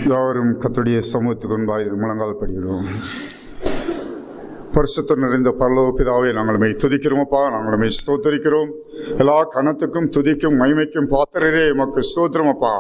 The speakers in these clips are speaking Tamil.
யாவரும் கர்த்தருடைய சமூகத்துக்கு முன்பாக முழங்கால் படிக்கிறோம். பரிசுத்தம் நிறைந்த பரலோக பிதாவே, நாங்கள் மெய் துதிக்கிறோமப்பா, நாங்கள் மெய் ஸ்தோத்தரிக்கிறோம். எல்லா கணத்துக்கும் துதிக்கும் மகிமைக்கும் பாத்திரரே எமக்கு ஸ்தோத்திரமப்பா.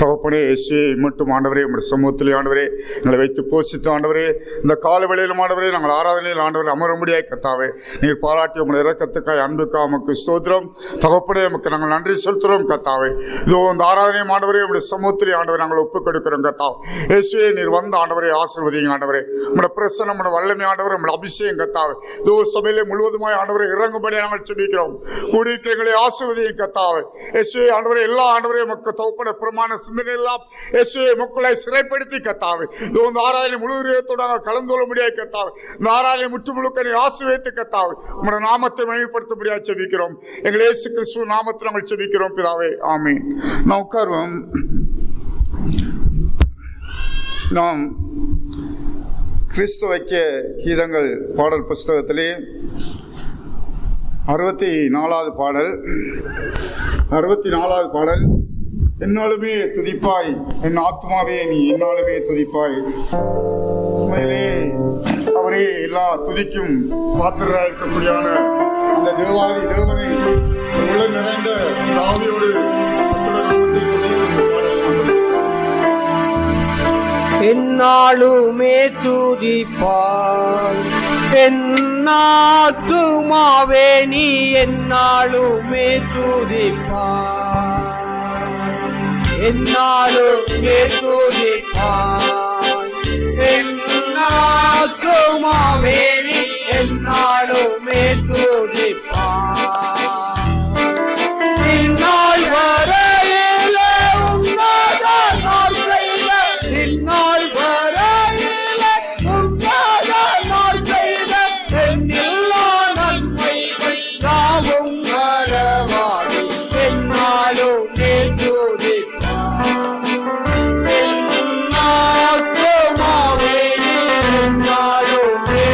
தகப்பனே இயேசுவே, மட்டும் ஆண்டவரே உம்முடைய சமூகத்திலே ஆண்டவரே எங்களை வைத்து போஷித்து ஆண்டவரே இந்த கால வேளையிலும் ஆண்டவரே நாங்கள் ஆராதனையில் ஆண்டவரை அமர முடியாய் கர்த்தாவே, நீர் பாராட்டி உம்முடைய இரக்கத்துக்காய் அன்புக்காக உமக்கு ஸ்தோத்திரம். தகப்பனே உமக்கு நாங்கள் நன்றி செலுத்துகிறோம் கர்த்தாவே. இதோ இந்த ஆராதனையும் ஆண்டவரே உம்முடைய சமூகத்திலே ஆண்டவரை நாங்கள் ஒப்புக் கொடுக்கிறோம் கர்த்தாவே. இயேசுவே, நீர் வந்த ஆண்டவரை ஆசீர்வதிங்க ஆண்டவரே. உம்முடைய பிரசன்னம், உம்முடைய வல்லமை ஆண்டவரை, உம்முடைய அபிஷேகம் கர்த்தாவே இதோ சபையிலே முழுவதுமாய் ஆண்டவரை இறங்கும்படி நாங்கள் ஜெபிக்கிறோம். கூடியிருக்கிறவர்களை ஆசீர்வதிங்க கர்த்தாவே. இயேசுவே ஆண்டவரே, எல்லா ஆண்டவரே மக்கள் தகப்பன பிரமாண சிந்தனை எல்லாம் இயேசுவே மக்களை சிறைப்படுத்தி கர்த்தாவே இதோ இந்த ஆராதனை முழு இதயத்தோடு நாங்கள் கலந்து கொள்ள முடியாது கர்த்தாவே. இந்த ஆராதனை முற்று முழுக்க நீ ஆசீர்வதித்து கர்த்தாவே உம்முடைய நாமத்தை மகிமைப்படுத்தபடியாக ஜெபிக்கிறோம். எங்கள் இயேசு கிறிஸ்துவ நாமத்தில் நாங்கள் ஜெபிக்கிறோம் பிதாவே, ஆமென். நான் உட்காருவோம். நாம் கிறிஸ்துவ ஐக்கிய கீதங்கள் பாடல் புஸ்தகத்திலே 64வது பாடல், 64வது பாடல். என்னாலுமே துதிப்பாய் என் ஆத்மாவே நீ என்னாலுமே துதிப்பாய். உண்மையிலே அவரே எல்லா துதிக்கும் பாத்திரராக இருக்கக்கூடியவன அந்த தேவாதி தேவனை உள்ள நிறைந்த தாவியோடு நாமத்தை துதிக்கும் பாடல். என்னாலுமே துதிப்பாய் என் ஆத்துமாவே நீ என்னாலுமே துதிப்பாய். என்னாலுமே துதிப்பாய் என் ஆத்துமாவே நீ என்னாலுமே துதிப்பாய். இந்நாள் வரையில உன்னத நாள் செய்த, இந்நாள் வரையில உன்னத நாள் செய்த என்னில்லா நன்மைகள் யாவும் மறவாது. என்னாலுமே துதிப்பாய் என் ஆத்துமாவே நீ என்னாலுமே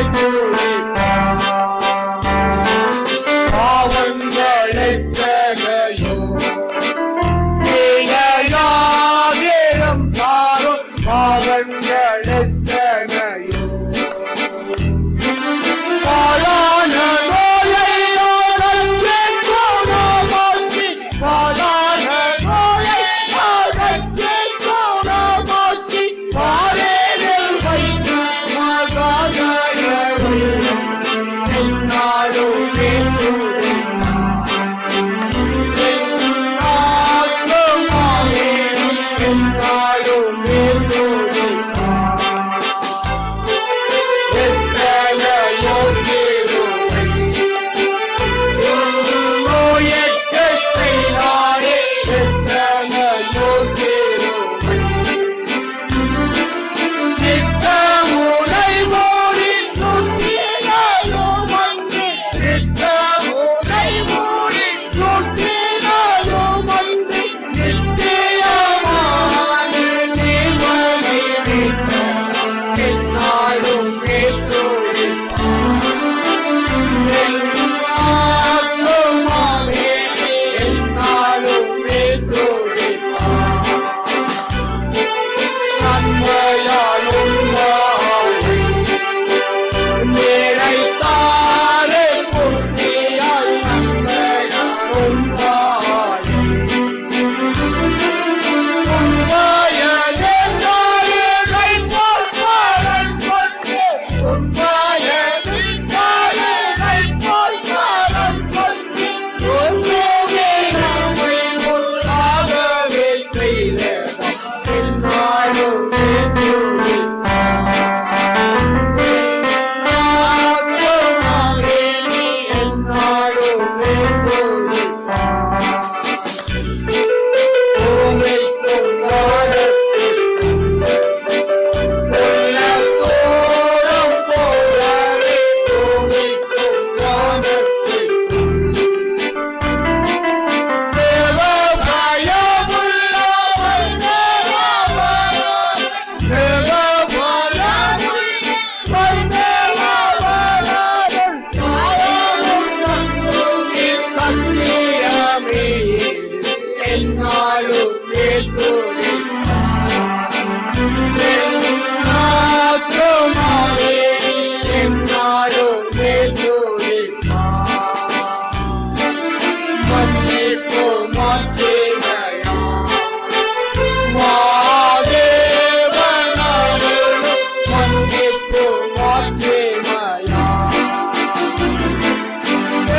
மாற்றேமையா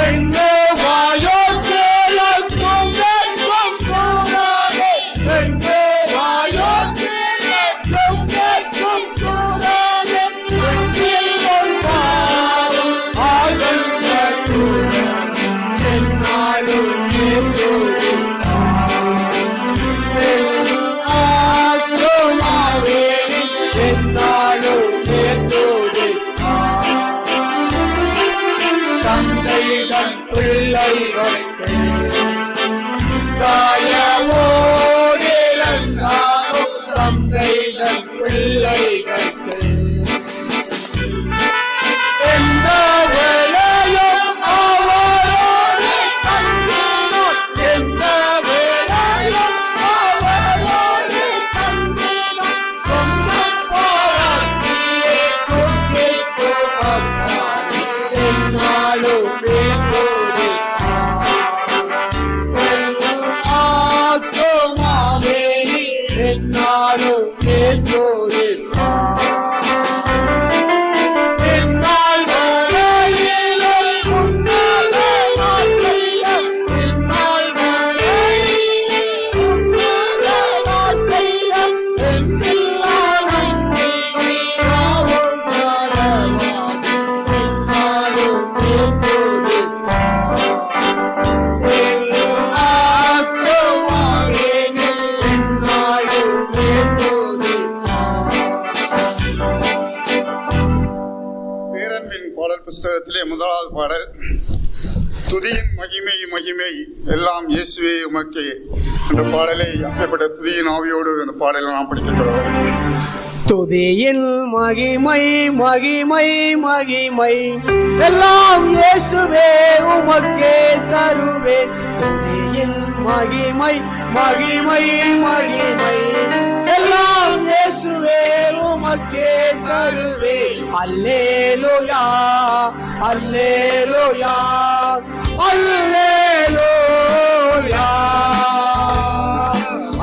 எங்கே வாயோ கேளக்கும் கேட்கும் கூறாதே எங்கே வாயோ கேளக்கும் கேட்கும் கூறாதே எங்கில் ஒன்றாகும் ஆழ்ந்த தூரம் என்னாலும் ஆத்மாவே என்னாலும் தந்தைதன் பிள்ளைகள் தாயவோடிலந்தாலும் தந்தைதன் பிள்ளைகள் எந்த வேளையும் அவரோடு தங்கினோம் எந்த வேளையும் அவரோடு தங்கினோம் சொந்தம் பாராட்டியே தூக்கி சுமந்தார் என்னாலும் மேற்கோடு ஆத்மாவே என்னாலும் மேற்கோடு என்னால் வரையிலும் உன்னத வார்த்தைகள் என்னால் வரையிலும் உன்னத வார்த்தைகள் எண்ணில்லா நன்மைகள் யாவும் மறவாம் என்னாலும் மேற்கோடு ஆத்மாவே என்னாலும் மேற்கோடு பேரன்பின் பாடல் புஸ்தகத்திலே முதலாவது பாடல் துதியின் மகிமை மகிமை எல்லாம் இயேசுவே உமக்கே என்ற பாடலை அப்படிப்பட்ட துதியின் ஆவியோடு அந்த பாடலை நாம் படிக்கப்படுவோம். துதியின் மகிமை மகிமை மகிமை எல்லாம் இயேசுவே உமக்கே தருவேன் துதியின் மகிமை மகிமை மகிமை எல்லாம் இயேசுவே உமக்கே தருவேன் அல்லேலூயா அல்லேலூயா அல்லேலூயா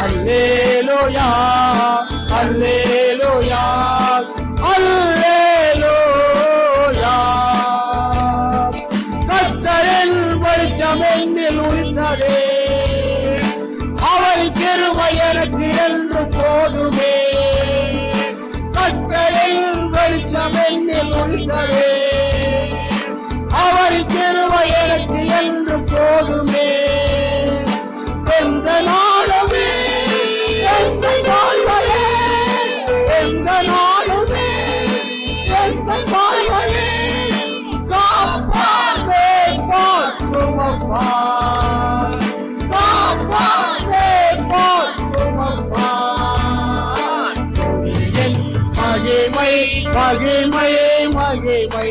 அல்லேலூயா அல்லேலூயா அல்லேலூயா கர்த்தரின் வெளிச்சம் என்னில் உதித்ததே அவர் கிருபை எனக்கு என்று போதுமே கர்த்தரின் வெளிச்சம் என்னில் உதித்ததே அவர் கிருபை எனக்கு என்று போதுமே எந்த நாளுமே எந்த நாள்களே எந்த நாளுமே எந்த நாள்களே காப்பாதே பார்க்குமப்பா காப்பாதே பார்க்குமப்பா துதியின் மகிமை மகிமை மகிமை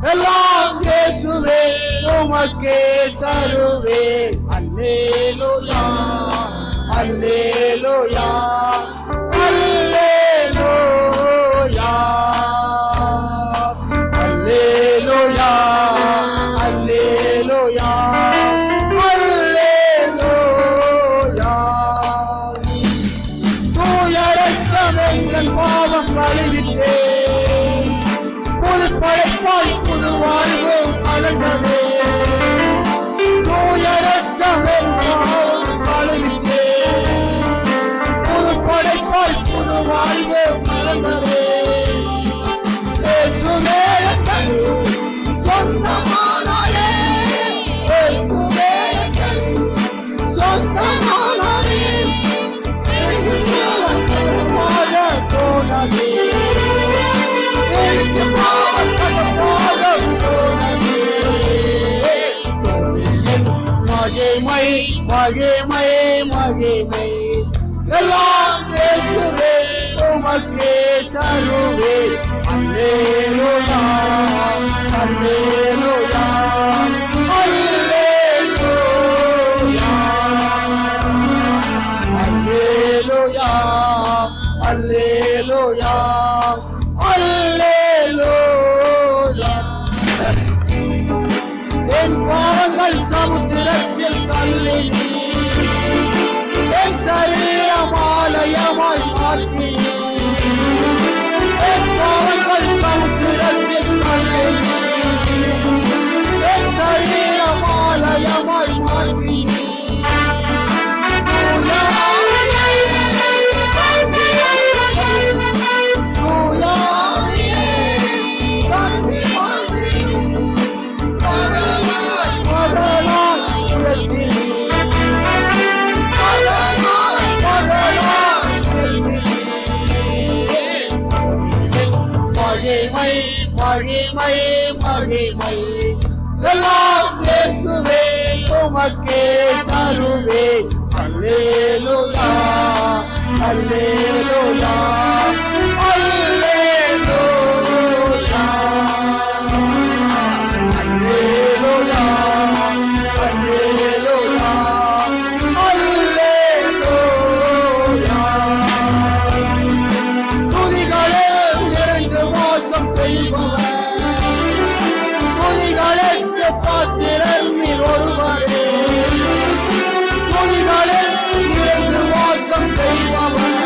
எல்லாம் இயேசுவே உமக்கே தருவேன் அல்லேலூயா அல்லேலூயா அல்லேலூயா அல்லேலூயா அல்லேலூயா அல்லேலூயா தூய இரத்தம் எங்கள் பாவம் கழுவிட்டே புது படைப்பாய் புது வாழ்வு கலந்ததே தூய இரத்தம் எங்கள் பாவம் கழுவிட்டே புது படைப்பாய் புது வாழ்வு கலந்ததே இயேசுவே எங்கள் சொந்தமானாரே இயேசுவே எங்கள் சொந்தமானாரே போனதே மகிமை மகிமை மகிமை எல்லாம் இயேசுவே உமக்கே தருவேன் அல்லேலூயா அல்லேலூயா அல்லேலூயா அல்லேலூயா அல்லேலூயா அல்லேலூயா என் பாவங்கள் சமுத்திரத்தில் தள்ளினீ என் சரீரம் ஆலயமாய் மாற்றினீ என் பாவங்கள் சமுத்திரத்தில் மகிமை மகிமை எல்லாம் இயேசுவே உமக்கே தருவேன். அல்லேலூயா அல்லேலூயா அல்லேலூயா அல்லேலூயா அல்லேலூயா அல்லேலூயா. துதிகளே நிறைந்து வாசம் செய்பவர், துதிகளுக்கு பாத்திரர் நீர் ஒருவரே. துதிகளே நிறைந்து வாசம் செய்பவர்,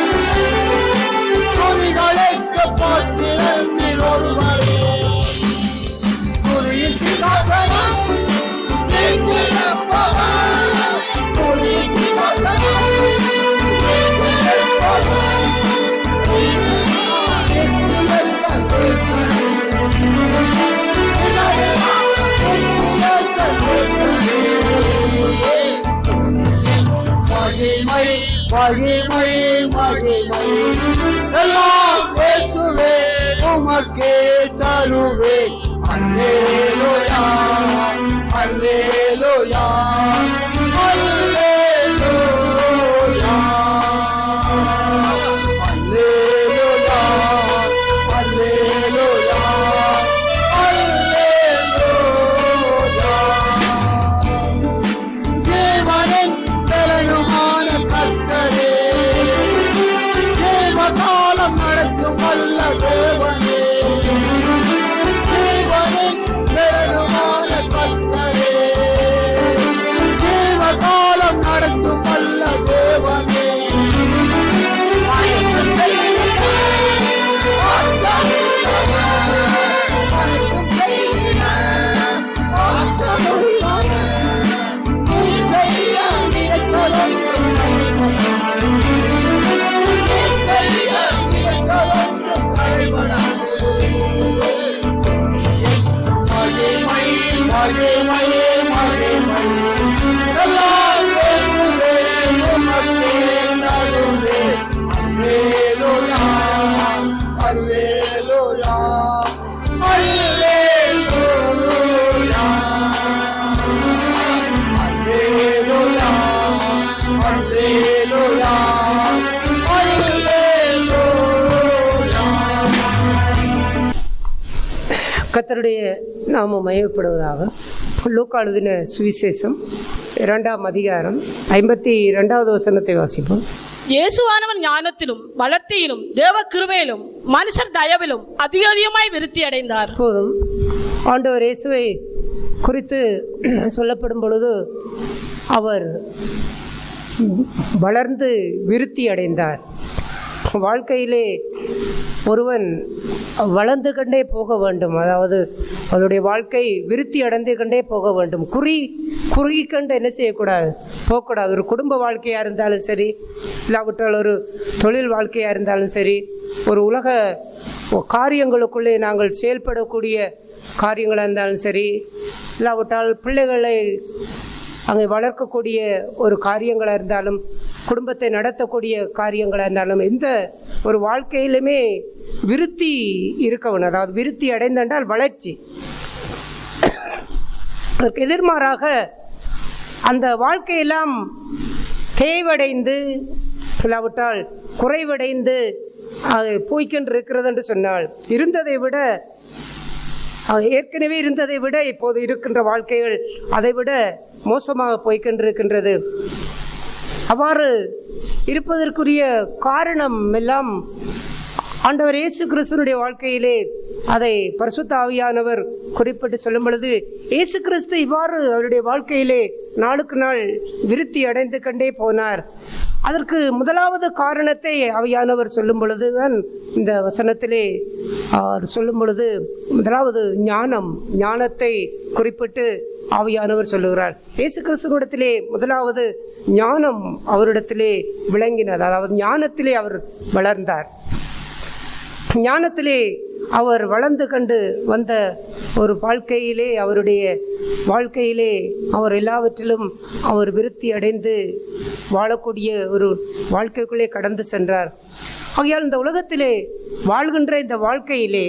துதிகளுக்கு பாத்திரர் நீர் ஒருவரே. துதியின் சிங்காசனம் நீங்கிருப்பவர், துதியின் சிங்காசனம் நீங்கிருப்பவர். நித்திய சர்வேஸ்வரே, நித்திய சர்வேஸ்வரே. மகிமை மகிமை மகிமை எல்லாம் இயேசுவே உமக்கே தருவேன். அல்லேலூயா அல்லேலூயா அல்லேலூயா அல்லேலூயா அல்லேலூயா அல்லேலூயா. தேவனின் பலனுமான கர்த்தரே, தேவகாலம் நடத்தும் வல்ல தேவனே. தேவனின் பலனுமான கர்த்தரே, தேவகாலம் நடத்தும் வல்ல தேவனே. அனைத்தும் செய்திட ஆற்றலுள்ளவர், அனைத்தும் செய்திட ஆற்றலுள்ளவர். நீ செய்ய நினைப்பதொன்றும் தடைபடாது, நீ செய்ய நினைப்பதொன்றும் தடைபடாது. மகிமை மகிமை மகிமை எல்லாம் இயேசுவே உமக்கே தருவேன். அல்லேலூயா அல்லேலூயா அல்லேலூயா அல்லேலூயா அல்லேலூயா அல்லேலூயா. கர்த்தருடைய நாமம் மகிமைப்படுவதாக. லூக்கா எழுதின சுவிசேஷம் 2ஆம் அதிகாரம் 52வது வசனத்தை வாசிப்போம். இயேசுவானவன் ஞானத்திலும் வளர்த்தியிலும் தேவ கிருபையிலும் மனுஷர் தயவிலும் அதிக அதிகமாய் விருத்தி அடைந்தார். போதும். ஆண்டவர் இயேசுவை குறித்து சொல்லப்படும் பொழுது அவர் வளர்ந்து விருத்தி அடைந்தார். வாழ்க்கையிலே ஒருவன் வளர்ந்து கொண்டே போக வேண்டும், அதாவது அவனுடைய வாழ்க்கை விருத்தி அடைந்து கொண்டே போக வேண்டும். குறுகி கண்டு என்ன செய்யக்கூடாது, போகக்கூடாது. ஒரு குடும்ப வாழ்க்கையாக இருந்தாலும் சரி, இல்லாவிட்டால் ஒரு தொழில் வாழ்க்கையாக இருந்தாலும் சரி, ஒரு உலக காரியங்களுக்குள்ளே நாங்கள் செயல்படக்கூடிய காரியங்களாக இருந்தாலும் சரி, இல்லாவிட்டால் பிள்ளைகளை அங்கே வளர்க்கக்கூடிய ஒரு காரியங்களாக இருந்தாலும், குடும்பத்தை நடத்தக்கூடிய காரியங்களாக இருந்தாலும், எந்த ஒரு வாழ்க்கையிலுமே விருத்தி இருக்கணும். அதாவது விருத்தி அடைந்தால் வளர்ச்சி. அதற்கு எதிர்மாறாக அந்த வாழ்க்கையெல்லாம் தேவடைந்து இல்லாவிட்டால் குறைவடைந்து அது போய்கொண்டு இருக்கிறது என்று சொன்னால், இருந்ததை விட ஏற்கனவே இருந்ததை விட இப்போது இருக்கின்ற வாழ்க்கைகள் அதைவிட மோசமாக போய்கொண்டிருக்கின்றது. அவ்வாறு இருப்பதற்குரிய காரணம் எல்லாம் ஆண்டவர் இயேசு கிறிஸ்துனுடைய வாழ்க்கையிலே அதை பரிசுத்த ஆவியானவர் குறிப்பிட்டு சொல்லும் பொழுது, இயேசு கிறிஸ்து இவ்வாறு அவருடைய வாழ்க்கையிலே நாளுக்கு நாள் விருத்தி அடைந்து கொண்டே போனார். அதற்கு முதலாவது காரணத்தை ஆவியானவர் சொல்லும் பொழுது தான் இந்த வசனத்திலே சொல்லும் பொழுது முதலாவது ஞானத்தை குறிப்பிட்டு ஆவியானவர் சொல்லுகிறார். இயேசு கிறிஸ்துவிடத்திலே முதலாவது ஞானம் அவரிடத்திலே விளங்கினது. அதாவது ஞானத்திலே அவர் வளர்ந்தார். ஞானத்திலே அவர் வளர்ந்து கண்டு வந்த ஒரு வாழ்க்கையிலே, அவருடைய வாழ்க்கையிலே அவர் எல்லாவற்றிலும் அவர் விருத்தி அடைந்து வாழக்கூடிய ஒரு வாழ்க்கைக்குள்ளே கடந்து சென்றார். ஆகையால் இந்த உலகத்திலே வாழ்கின்ற இந்த வாழ்க்கையிலே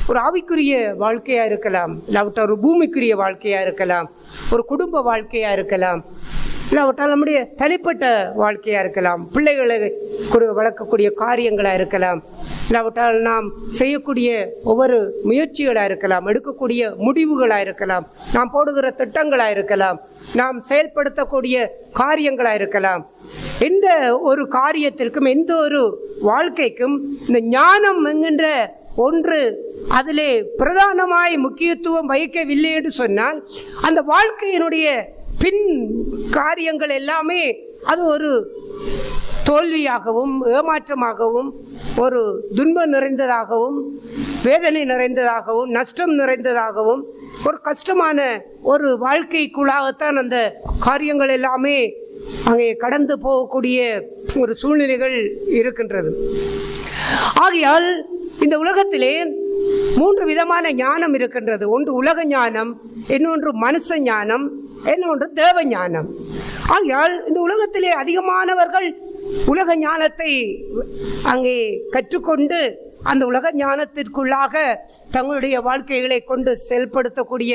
ஒரு ஆவிக்குரிய வாழ்க்கையாக இருக்கலாம், இல்லாவிட்டால் ஒரு பூமிக்குரிய வாழ்க்கையாக இருக்கலாம், ஒரு குடும்ப வாழ்க்கையாக இருக்கலாம், இல்லாவிட்டால் நம்முடைய தனிப்பட்ட வாழ்க்கையாக இருக்கலாம், பிள்ளைகளை வளர்க்கக்கூடிய காரியங்களாக இருக்கலாம், இல்லாவிட்டால் நாம் செய்யக்கூடிய ஒவ்வொரு முயற்சிகளாக இருக்கலாம், எடுக்கக்கூடிய முடிவுகளாக இருக்கலாம், நாம் போடுகிற திட்டங்களாக இருக்கலாம், நாம் செயல்படுத்தக்கூடிய காரியங்களாக இருக்கலாம். எந்த ஒரு காரியத்திற்கும் எந்த ஒரு வாழ்க்கைக்கும் இந்த ஞானம் என்கின்ற ஒன்று அதிலே பிரதானமாய் முக்கியத்துவம் வகிக்கவில்லை என்று சொன்னால் அந்த வாழ்க்கையினுடைய பின் காரியங்கள் எல்லாமே அது ஒரு தோல்வியாகவும் ஏமாற்றமாகவும் ஒரு துன்பம் நிறைந்ததாகவும் வேதனை நிறைந்ததாகவும் நஷ்டம் நிறைந்ததாகவும் ஒரு கஷ்டமான ஒரு வாழ்க்கைக்குள்ளாகத்தான் அந்த காரியங்கள் எல்லாமே அங்கே கடந்து போகக்கூடிய ஒரு சூழ்நிலைகள் இருக்கின்றது. ஆகையால் இந்த உலகத்திலே 3 விதமான ஞானம் இருக்கின்றது. ஒன்று உலக ஞானம், இன்னொன்று மனுஷ ஞானம், இன்னொன்று தேவ ஞானம். ஆகையால் இந்த உலகத்திலே அதிகமானவர்கள் உலக ஞானத்தை அங்கே கற்றுக்கொண்டு அந்த உலக ஞானத்திற்குள்ளாக தங்களுடைய வாழ்க்கைகளை கொண்டு செயல்படுத்தக்கூடிய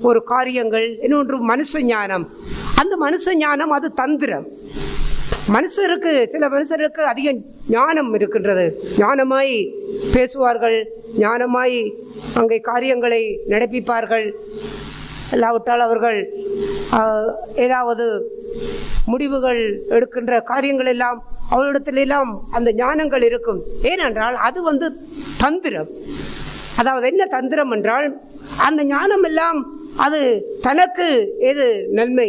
ஒரு காரியங்கள். இன்னொன்று மனுஷ ஞானம். அந்த மனுஷ ஞானம் அது தந்திரம். சில மனுஷருக்கு அதிக ஞானம் இருக்கின்றது. ஞானமாய் பேசுவார்கள், ஞானமாய் அங்கே காரியங்களை நடப்பிப்பார்கள். இல்லாவிட்டால் அவர்கள் ஏதாவது முடிவுகள் எடுக்கின்ற காரியங்கள் எல்லாம் அவளிடத்திலெல்லாம் அந்த ஞானங்கள் இருக்கும். ஏனென்றால் அது தந்திரம். அதாவது என்ன தந்திரம் என்றால் அந்த ஞானம் எல்லாம் அது தனக்கு எது நன்மை,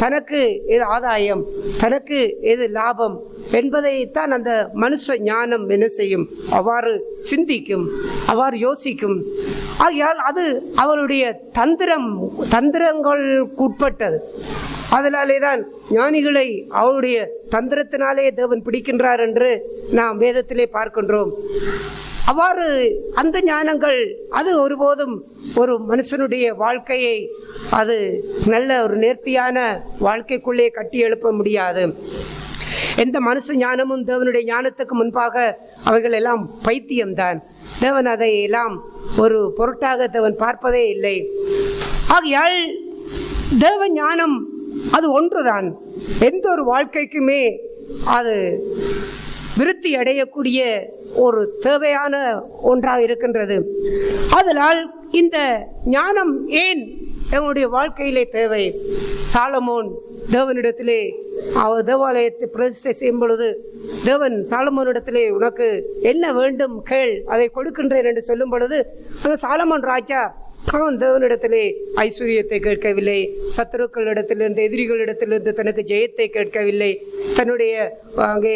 தனக்கு எது ஆதாயம், தனக்கு எது லாபம் என்பதைத்தான் அந்த மனுஷ ஞானம் என்ன செய்யும், அவ்வாறு சிந்திக்கும், அவ்வாறு யோசிக்கும். ஆகையால் அது அவருடைய தந்திரங்களுக்குட்பட்டது. அதனாலே தான் ஞானிகளை அவருடைய தந்திரத்தினாலே தேவன் பிடிக்கின்றார் என்று நாம் வேதத்திலே பார்க்கின்றோம். அவ்வாறு அந்த ஞானங்கள் அது ஒருபோதும் ஒரு மனுஷனுடைய வாழ்க்கையை அது நல்ல ஒரு நேர்த்தியான வாழ்க்கைக்குள்ளே கட்டி எழுப்ப முடியாது. எந்த மனுஷ ஞானமும் தேவனுடைய ஞானத்துக்கு முன்பாக அவைகள் எல்லாம் பைத்தியம்தான். தேவன் அதை எல்லாம் ஒரு பொருட்டாக தேவன் பார்ப்பதே இல்லை. ஆகையால் தேவ ஞானம் அது ஒன்றுதான் எந்த ஒரு வாழ்க்கைக்குமே அது விருத்தி அடையக்கூடிய ஒரு தேவையான ஒன்றாக இருக்கின்றது. அதனால் இந்த ஞானம் ஏன் எங்களுடைய வாழ்க்கையிலே தேவை? சாலமோன் தேவனிடத்திலே அவர் தேவாலயத்தை பிரதிஷ்டை செய்யும் பொழுது தேவன் சாலமோனிடத்திலே உனக்கு என்ன வேண்டும் கேள், அதை கொடுக்கின்றேன் என்று சொல்லும் பொழுது அந்த சாலமோன் ராஜா அவன் தேவனிடத்திலே ஐஸ்வர்யத்தை கேட்கவில்லை, சத்துருக்களிடத்திலிருந்து எதிரிகளிடத்திலிருந்து தனக்கு ஜெயத்தை கேட்கவில்லை, தன்னுடைய அங்கே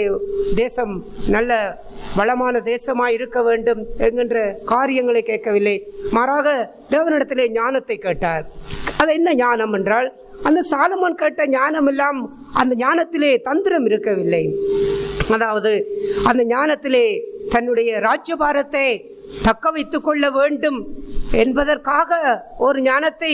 தேசம் நல்ல வளமான தேசமாய் இருக்க வேண்டும் என்கின்ற காரியங்களை கேட்கவில்லை. மாறாக தேவனிடத்திலே ஞானத்தை கேட்டார். அது என்ன ஞானம் என்றால் அந்த சாலமோன் கேட்ட ஞானம் எல்லாம் அந்த ஞானத்திலே தந்திரம் இருக்கவில்லை. அதாவது அந்த ஞானத்திலே தன்னுடைய ராஜ்யபாரத்தை தக்க வைத்துக் கொள்ள வேண்டும் என்பதற்காக ஒரு ஞானத்தை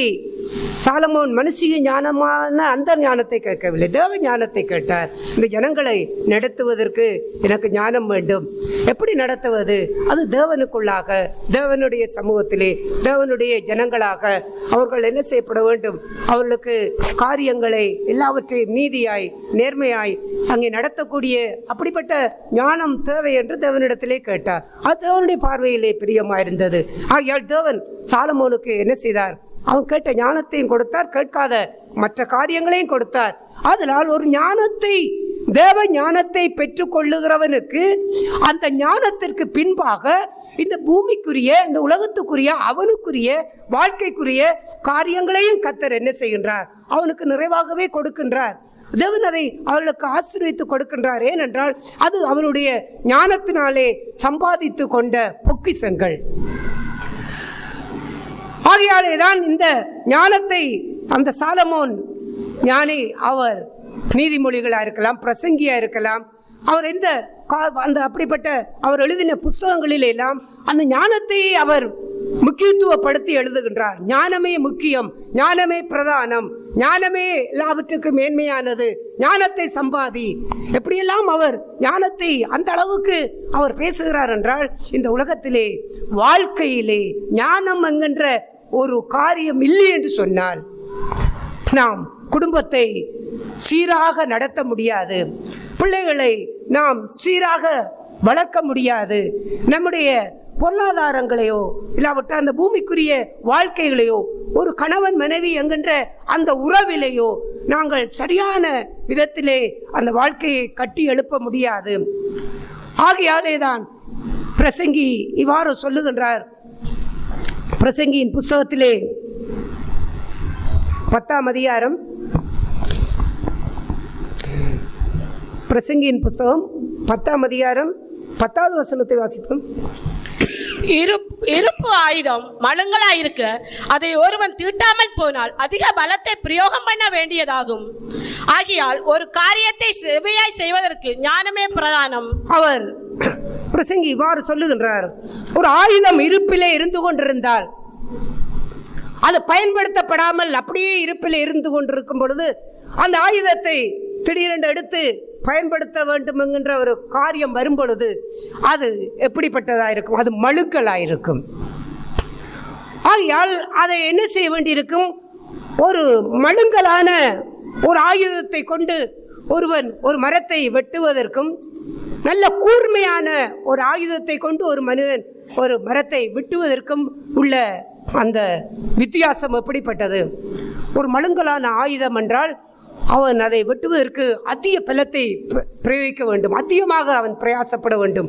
சாலமோன் மனுஷிய ஞானமான அந்த ஞானத்தை கேட்கவில்லை, தேவ ஞானத்தை கேட்டார். இந்த ஜனங்களை நடத்துவதற்கு எனக்கு ஞானம் வேண்டும். எப்படி நடத்துவது? அது தேவனுக்குள்ளாக, தேவனுடைய சமூகத்திலே, தேவனுடைய ஜனங்களாக அவர்கள் என்ன செய்யப்பட வேண்டும்? அவர்களுக்கு காரியங்களை எல்லாவற்றையும் நீதியாய் நேர்மையாய் அங்கே நடத்தக்கூடிய அப்படிப்பட்ட ஞானம் தேவை என்று தேவனிடத்திலே கேட்டார். அது தேவனுடைய பார்வையிலே பிரியமாயிருந்தது. ஆகையால் தேவன் சாலமோனுக்கு என்ன செய்தார்? அவன் கேட்ட ஞானத்தையும் கொடுத்தார், கேட்காத மற்ற காரியங்களையும் கொடுத்தார். அதனால் ஒரு ஞானத்தை, தேவ ஞானத்தை பெற்றுக் கொள்ளுகிறவனுக்கு அந்த ஞானத்திற்கு பின்பாக இந்த பூமிக்குரிய, இந்த உலகத்துக்குரிய, அவனுக்குரிய வாழ்க்கைக்குரிய காரியங்களையும் கர்த்தர் என்ன செய்கின்றார்? அவனுக்கு நிறைவாகவே கொடுக்கின்றார். தேவன் அதை அவர்களுக்கு ஆசீர்வதித்து கொடுக்கின்றார். ஏனென்றால் அது அவனுடைய ஞானத்தினாலே சம்பாதித்து கொண்ட பொக்கிஷங்கள். ஆகையாலே தான் இந்த ஞானத்தை அந்த சாலமோன் ஞானி, அவர் நீதிமொழிகளாக இருக்கலாம், பிரசங்கியா இருக்கலாம், அவர் எந்த அந்த அப்படிப்பட்ட அவர் எழுதின புஸ்தகங்களில் எல்லாம் அந்த ஞானத்தை அவர் முக்கியத்துவப்படுத்தி எழுதுகின்றார். ஞானமே முக்கியம், ஞானமே பிரதானம், ஞானமே எல்லாவற்றுக்கும் மேன்மையானது, ஞானத்தை சம்பாதி, எப்படியெல்லாம் அவர் ஞானத்தை அந்த அளவுக்கு அவர் பேசுகிறார் என்றால், இந்த உலகத்திலே வாழ்க்கையிலே ஞானம் என்கின்ற ஒரு காரியம் இல்லை என்று சொன்னால் நாம் குடும்பத்தை சீராக நடத்த முடியாது, பிள்ளைகளை நாம் சீராக வளர்க்க முடியாது, நம்முடைய பொருளாதாரங்களையோ இல்லாவிட்டால் அந்த பூமிக்குரிய வாழ்க்கைகளையோ ஒரு கணவன் மனைவி என்கின்ற அந்த உறவிலேயோ நாங்கள் சரியான விதத்திலே அந்த வாழ்க்கையை கட்டி எழுப்ப முடியாது. ஆகையாலே தான் பிரசங்கி இவ்வாறு சொல்லுகின்றார். பிரசங்கியின் புஸ்தகத்திலே 10ஆம் அதிகாரம், பிரசங்கியின் புஸ்தகம் 10ஆம் அதிகாரம் 10வது வசனத்தை வாசிப்போம். இருப்பு ஆயுதம் மழுங்கலாயிருக்க அதை ஒருவன் தீட்டாமல் போனால் அதிக பலத்தை பிரயோகம் பண்ண வேண்டியதாகும். ஆகையால் ஒரு காரியத்தை செவ்வையாய் செய்வதற்கு ஞானமே பிரதானம். அவர் பிரசங்கி இவ்வாறு சொல்லுகின்றார். ஒரு ஆயுதம் இருப்பிலே இருந்து கொண்டிருந்தால் அது பயன்படுத்தப்படாமல் அப்படியே இருப்பிலே இருந்து கொண்டிருக்கும் பொழுது அந்த ஆயுதத்தை திடீரென்று எடுத்து பயன்படுத்த வேண்டும் என்கின்ற ஒரு காரியம் வரும் பொழுது அது எப்படிப்பட்டதாயிருக்கும்? அது மழுக்கலாயிருக்கும். ஆகையால் அதை என்ன செய்ய வேண்டியிருக்கும்? ஒரு மழுங்கலான ஒரு ஆயுதத்தை கொண்டு ஒருவன் ஒரு மரத்தை வெட்டுவதற்கும், நல்ல கூர்மையான ஒரு ஆயுதத்தை கொண்டு ஒரு மனிதன் ஒரு மரத்தை வெட்டுவதற்கும் உள்ள அந்த வித்தியாசம் எப்படிப்பட்டது? ஒரு மழுங்கலான ஆயுதம் என்றால் அவன் அதை வெட்டுவதற்கு அதிக பலத்தை பிரயோகிக்க வேண்டும், அதிகமாக அவன் பிரயாசப்பட வேண்டும்,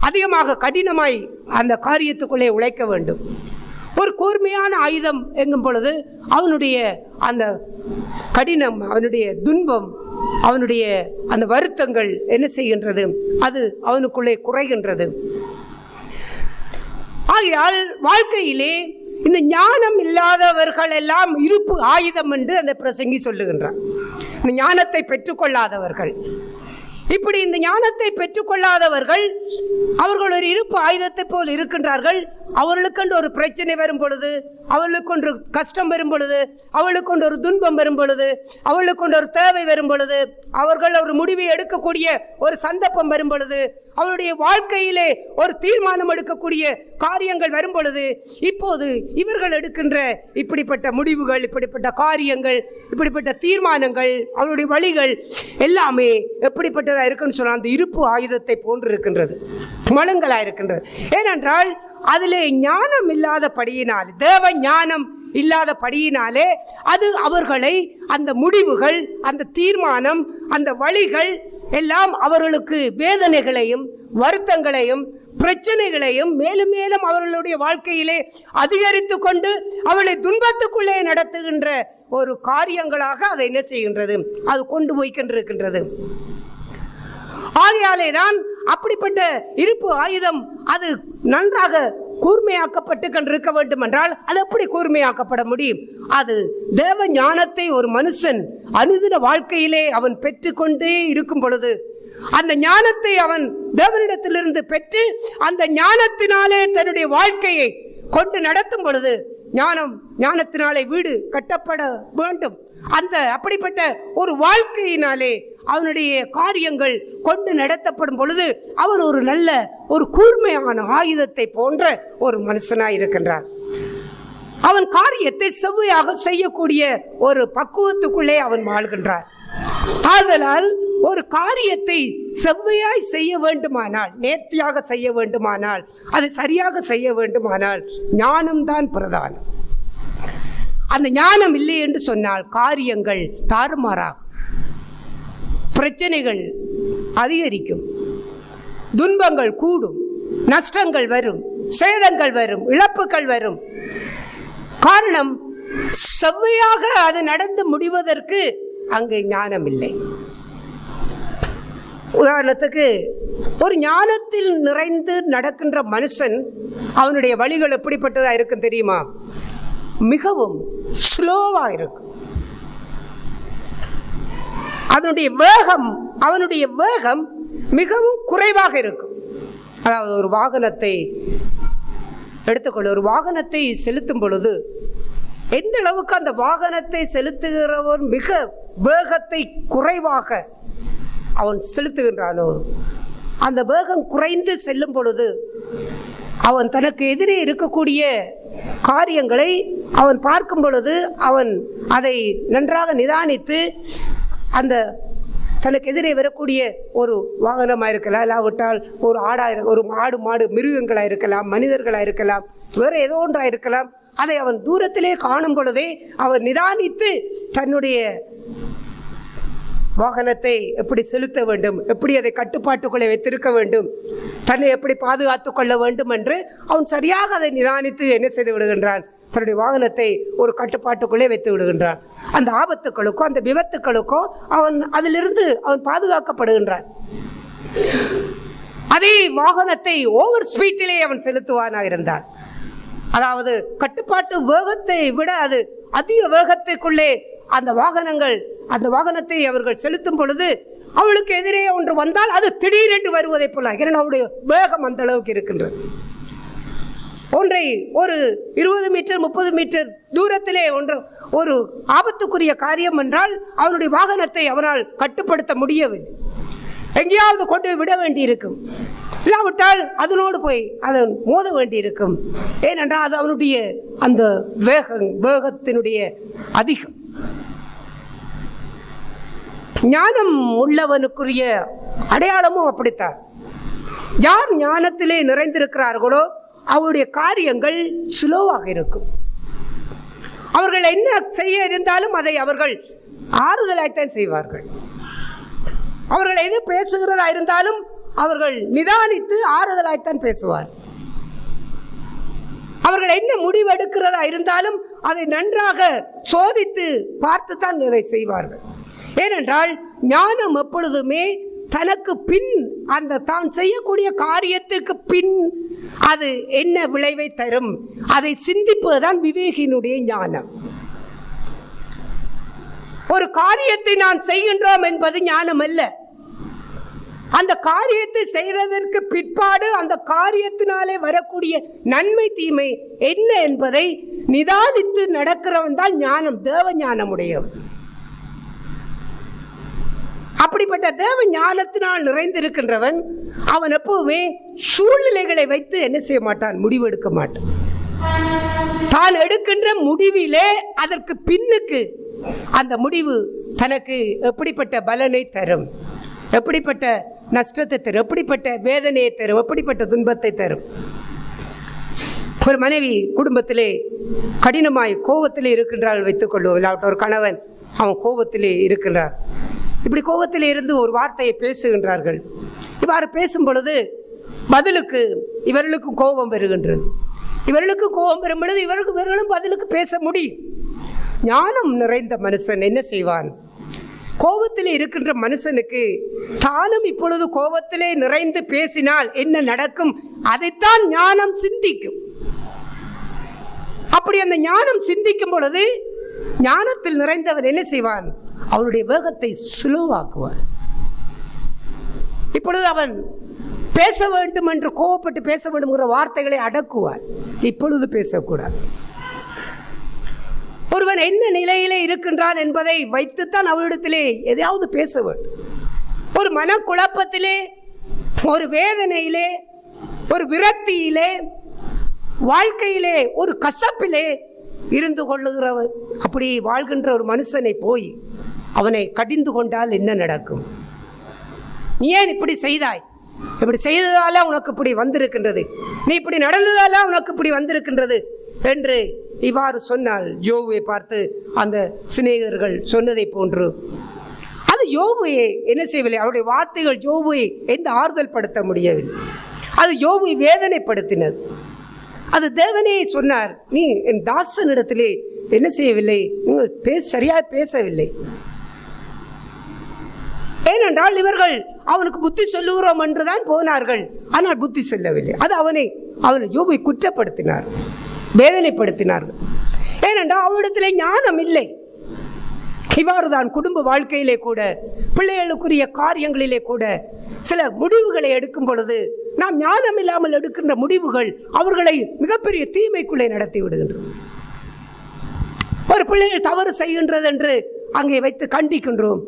அதிகமாக கடினமாய் அந்த காரியத்துக்குள்ளே உழைக்க வேண்டும். ஒரு கூர்மையான ஆயுதம் எங்கும் பொழுது அவனுடைய அந்த கடினம், அவனுடைய துன்பம், அவனுடைய அந்த வருத்தங்கள் என்ன செய்கின்றது? அது அவனுக்குள்ளே குறைகின்றது. ஆகையால் வாழ்க்கையிலே இந்த ஞானம் இல்லாதவர்கள் எல்லாம் இருப்பு ஆயுதம் என்று அந்த பிரசங்கி சொல்லுகின்றார். இந்த ஞானத்தை பெற்றுக்கொள்ளாதவர்கள், இப்படி இந்த ஞானத்தை பெற்றுக்கொள்ளாதவர்கள் அவர்கள் ஒரு இருப்பு ஆயுதத்தை போல் இருக்கின்றார்கள். அவர்களுக்கென்று ஒரு பிரச்சனை வரும் பொழுது, அவர்களுக்கொன்று கஷ்டம் வரும் பொழுது, அவர்களுக்கொண்டு ஒரு துன்பம் வரும் பொழுது, அவர்களுக்கொண்டு ஒரு தேவை வரும் பொழுது, அவர்கள் ஒரு முடிவை எடுக்கக்கூடிய ஒரு சந்தர்ப்பம் வரும் பொழுது, அவருடைய வாழ்க்கையிலே ஒரு தீர்மானம் எடுக்கக்கூடிய காரியங்கள் வரும் பொழுது, இப்போது இவர்கள் எடுக்கின்ற இப்படிப்பட்ட முடிவுகள், இப்படிப்பட்ட காரியங்கள், இப்படிப்பட்ட தீர்மானங்கள், அவருடைய வழிகள் எல்லாமே எப்படிப்பட்டதாக இருக்குன்னு சொன்னால் அந்த இருப்பு ஆயுதத்தை போன்று இருக்கின்றது, மழுங்களாக இருக்கின்றது. ஏனென்றால் அதிலே ஞானம் இல்லாதபடியினால், தேவ ஞானம் இல்லாதபடியினாலே அது அவர்களை அந்த முடிவுகள், அந்த தீர்மானம், அந்த வழிகள் எல்லாம் அவர்களுக்கு வேதனைகளையும் வருத்தங்களையும் பிரச்சனைகளையும் மேலும் மேலும் அவர்களுடைய வாழ்க்கையிலே அதிகரித்து கொண்டு அவளை துன்பத்துக்குள்ளே நடத்துகின்ற ஒரு காரியங்களாக அதை என்ன செய்கின்றது? அது கொண்டு போய் கொண்டிருக்கின்றது. ஆகையாலே தான் அப்படிப்பட்ட இருப்பு ஆயுதம் அது நன்றாக கூர்மையாக்கப்பட்டு கொண்டிருக்க வேண்டும் என்றால் அது எப்படி கூர்மையாக்கப்பட முடியும்? அது தேவ ஞானத்தை ஒரு மனுஷன் அனுதின வாழ்க்கையிலே அவன் பெற்றுக்கொண்டே இருக்கும் பொழுது, அந்த ஞானத்தை அவன் தேவனிடத்திலிருந்து பெற்று அந்த ஞானத்தினாலே தன்னுடைய வாழ்க்கையை கொண்டு நடத்தும் பொழுது, ஞானத்தினாலே வீடு கட்டப்பட வேண்டும். அந்த அப்படிப்பட்ட ஒரு வாழ்க்கையினாலே அவனுடைய காரியங்கள் கொண்டு நடத்தப்படும் பொழுது அவன் ஒரு நல்ல ஒரு கூர்மையான ஆயுதத்தை போன்ற ஒரு மனுஷனாய் இருக்கின்றார். அவன் காரியத்தை செவ்வையாக செய்யக்கூடிய ஒரு பக்குவத்துக்குள்ளே அவன் வாழ்கின்றார். ஆதலால் ஒரு காரியத்தை செவ்வையாய் செய்ய வேண்டுமானால், நேர்த்தியாக செய்ய வேண்டுமானால், அதை சரியாக செய்ய வேண்டுமானால் ஞானம்தான் பிரதானம். அந்த ஞானம் இல்லை என்று சொன்னால் காரியங்கள் தாறுமாறாகும், பிரச்சனைகள் அதிகரிக்கும், துன்பங்கள் கூடும், நஷ்டங்கள் வரும், சேதங்கள் வரும், இழப்புகள் வரும். காரணம், செவ்வையாக அது நடந்து முடிவதற்கு அங்கு ஞானம் இல்லை. உதாரணத்துக்கு ஒரு ஞானத்தில் நிறைந்து நடக்கின்ற மனுஷன் அவனுடைய வழிகள் எப்படிப்பட்டதா இருக்கும் தெரியுமா? மிகவும் ஸ்லோவா இருக்கும். அவனுடைய வேகம் மிகவும் குறைவாக இருக்கும். அதாவது ஒரு வாகனத்தை எடுத்துக்கொள்ள, ஒரு வாகனத்தை செலுத்தும் பொழுது எந்த அளவுக்கு அந்த வாகனத்தை செலுத்துகிறவன் மிக வேகத்தை குறைவாக அவன் செலுத்துகின்றானோ, அந்த வேகம் குறைந்து செல்லும் பொழுது அவன் தனக்கு எதிரே இருக்கக்கூடிய காரியங்களை அவன் பார்க்கும் பொழுது அவன் அதை நன்றாக நிதானித்து அந்த தனக்கு எதிரே வரக்கூடிய ஒரு வாகனமாக இருக்கலாம், இல்லாவிட்டால் ஒரு ஒரு ஆடு மாடு மிருகங்களாக இருக்கலாம், மனிதர்களாக இருக்கலாம், வேறு ஏதோ ஒன்றாக இருக்கலாம், அதை அவன் தூரத்திலே காணும் பொழுதே அவன் நிதானித்து தன்னுடைய வாகனத்தை எப்படி செலுத்த வேண்டும், எப்படி அதை கட்டுப்பாட்டுக்குள்ளே வைத்திருக்க வேண்டும், தன்னை எப்படி பாதுகாத்து கொள்ள வேண்டும் என்று அவன் சரியாக அதை நிதானித்து என்ன செய்து விடுகின்றான், தன்னுடைய வாகனத்தை ஒரு கட்டுப்பாட்டுக்குள்ளே வைத்து விடுகின்றான். அந்த ஆபத்துக்களுக்கோ அந்த விபத்துக்களுக்கோ அவன் அதிலிருந்து அவன் பாதுகாக்கப்படுகின்றான். அதே வாகனத்தை ஓவர் ஸ்பீட்டிலே அவன் செலுத்துவானாக இருந்தான், அதாவது கட்டுப்பாட்டு வேகத்தை விட அது அதிக வேகத்துக்குள்ளே அந்த வாகனத்தை அவர்கள் செலுத்தும் பொழுது அவளுக்கு எதிரே ஒன்று வந்தால் அது திடீரென்று வருவதை போல, ஏன்னா அவருடைய வேகம் அந்த அளவுக்கு இருக்கின்றது. ஒன்றை ஒரு 20 மீட்டர் 30 மீட்டர் தூரத்திலே ஒரு ஆபத்துக்குரிய காரியம் என்றால் அவனுடைய வாகனத்தை அவனால் கட்டுப்படுத்த முடியவில்லை, எங்கேயாவது கொண்டு விட வேண்டியிருக்கும், இல்லாவிட்டால் அதனோடு போய் அதன் மோத வேண்டியிருக்கும். ஏனென்றால் அது அவனுடைய அந்த வேகத்தினுடைய அதிகம். ஞானம் உள்ளவனுக்குரிய அடையாளமும் அப்படித்தான். யார் ஞானத்திலே நிறைந்திருக்கிறார்களோ அவருடைய காரியங்கள் சுலோவாக இருக்கும். அவர்கள் என்ன செய்ய இருந்தாலும் அதை அவர்கள் ஆறுதலாய்த்தான் செய்வார்கள். அவர்கள் எது பேசுகிறதா இருந்தாலும் அவர்கள் நிதானித்து ஆறுதலாய்த்தான் பேசுவார். அவர்கள் என்ன முடிவெடுக்கிறதா இருந்தாலும் அதை நன்றாக சோதித்து பார்த்துத்தான் அதை செய்வார்கள். ஏனென்றால் ஞானம் எப்பொழுதுமே தனக்கு பின் அந்த தான் செய்யக்கூடிய காரியத்திற்கு பின் அது என்ன விளைவை தரும் அதை சிந்திப்பதுதான் விவேகினுடைய ஞானம். ஒரு காரியத்தை நான் செய்கின்றோம் என்பது ஞானம் அல்ல. அந்த காரியத்தை செய்ததற்கு பிற்பாடு அந்த காரியத்தினாலே வரக்கூடிய நன்மை தீமை என்ன என்பதை நிதானித்து நடக்கிறவன் தான் ஞானம், தேவ ஞானம் உடையவன். அப்படிப்பட்ட தேவ ஞானத்தினால் நிறைந்திருக்கின்றவன் அவன் எப்பவுமே சூழ்நிலைகளை வைத்து என்ன செய்ய மாட்டான், முடிவெடுக்க மாட்டான். தான் எடுக்கின்ற முடிவிலே அதற்கு பின்னுக்கு அந்த முடிவு தனக்கு எப்படிப்பட்ட பலனை தரும், எப்படிப்பட்ட நஷ்டத்தை தரும், எப்படிப்பட்ட வேதனையை தரும், எப்படிப்பட்ட துன்பத்தை தரும். ஒரு மனைவி குடும்பத்திலே கடினமாய் கோபத்திலே இருக்கின்றாள் வைத்துக் கொள்வோம், இல்லாவிட்ட ஒரு கணவன் அவன் கோபத்திலே இருக்கின்றார். இப்படி கோபத்திலே இருந்து ஒரு வார்த்தையை பேசுகின்றார்கள். இவ்வாறு பேசும் பொழுது பதிலுக்கு இவர்களுக்கு கோபம் வருகின்றது. இவர்களுக்கு கோபம் வரும் பொழுது இவர்களும் பதிலுக்கு பேச முடியும். ஞானம் நிறைந்த மனுஷன் என்ன செய்வான், கோபத்திலே இருக்கின்ற மனுஷனுக்கு தானும் இப்பொழுது கோபத்திலே நிறைந்து பேசினால் என்ன நடக்கும் அதைத்தான் ஞானம் சிந்திக்கும். அப்படி அந்த ஞானம் சிந்திக்கும் பொழுது ஞானத்தில் நிறைந்தவன் என்ன செய்வான், அவனுடைய வேகத்தை சுலோவாக்குவான். இப்பொழுது அவன் பேச வேண்டும் என்று கோபப்பட்டு பேச வேண்டும்ங்கிற வார்த்தைகளை அடக்குவான். இப்பொழுது பேசக்கூடாது. ஒருவன் என்ன நிலையிலே இருக்கின்றான் என்பதை வைத்துத்தான் அவளிடத்திலே எதையாவது பேச வேண்டும். ஒரு மனக்குழப்பத்திலே, ஒரு வேதனையிலே, ஒரு விரக்தியிலே, வாழ்க்கையிலே ஒரு கசப்பிலே இருந்து கொள்ளுகிறவன் அப்படி வாழ்கின்ற ஒரு மனுஷனை போய் அவனை கடிந்து கொண்டால் என்ன நடக்கும், நீ ஏன் இப்படி செய்தாய், இப்படி செய்ததால உனக்கு இப்படி வந்திருக்கின்றது, நீ இப்படி நடந்ததால உனக்கு இப்படி வந்திருக்கின்றது என்று இவ்வாறு சொன்னால் யோபுவை பார்த்து அந்த சிநேகிதர்கள் சொன்னதை போன்று அது யோபுவை என்ன செய்யவில்லை. அவருடைய வார்த்தைகள் யோபுவை எந்த ஆறுதல் படுத்த முடியவில்லை. அது யோபுவை வேதனைப்படுத்தினது. அது தேவனே சொன்னார், நீ என் தாசனிடத்திலே என்ன செய்யவில்லை, நீங்கள் சரியாக பேசவில்லை. ஏனென்றால் இவர்கள் அவனுக்கு புத்தி சொல்லுகிறோம் என்றுதான் போனார்கள், ஆனால் புத்தி சொல்லவில்லை. அது அவனை யோபுவை குற்றப்படுத்தினார், வேதனைப்படுத்தினார்கள். ஏனென்றால் அவரிடத்திலே ஞானம் இல்லை. இவ்வாறுதான் குடும்ப வாழ்க்கையிலே கூட, பிள்ளைகளுக்குரிய காரியங்களிலே கூட சில முடிவுகளை எடுக்கும் பொழுது நாம் ஞானம் இல்லாமல் எடுக்கின்ற முடிவுகள் அவர்களை மிகப்பெரிய தீமைக்குள்ளே நடத்தி விடுகின்றன. ஒரு பிள்ளைகள் தவறு செய்கின்றது என்று அங்கே வைத்து கண்டிக்கின்றோம்.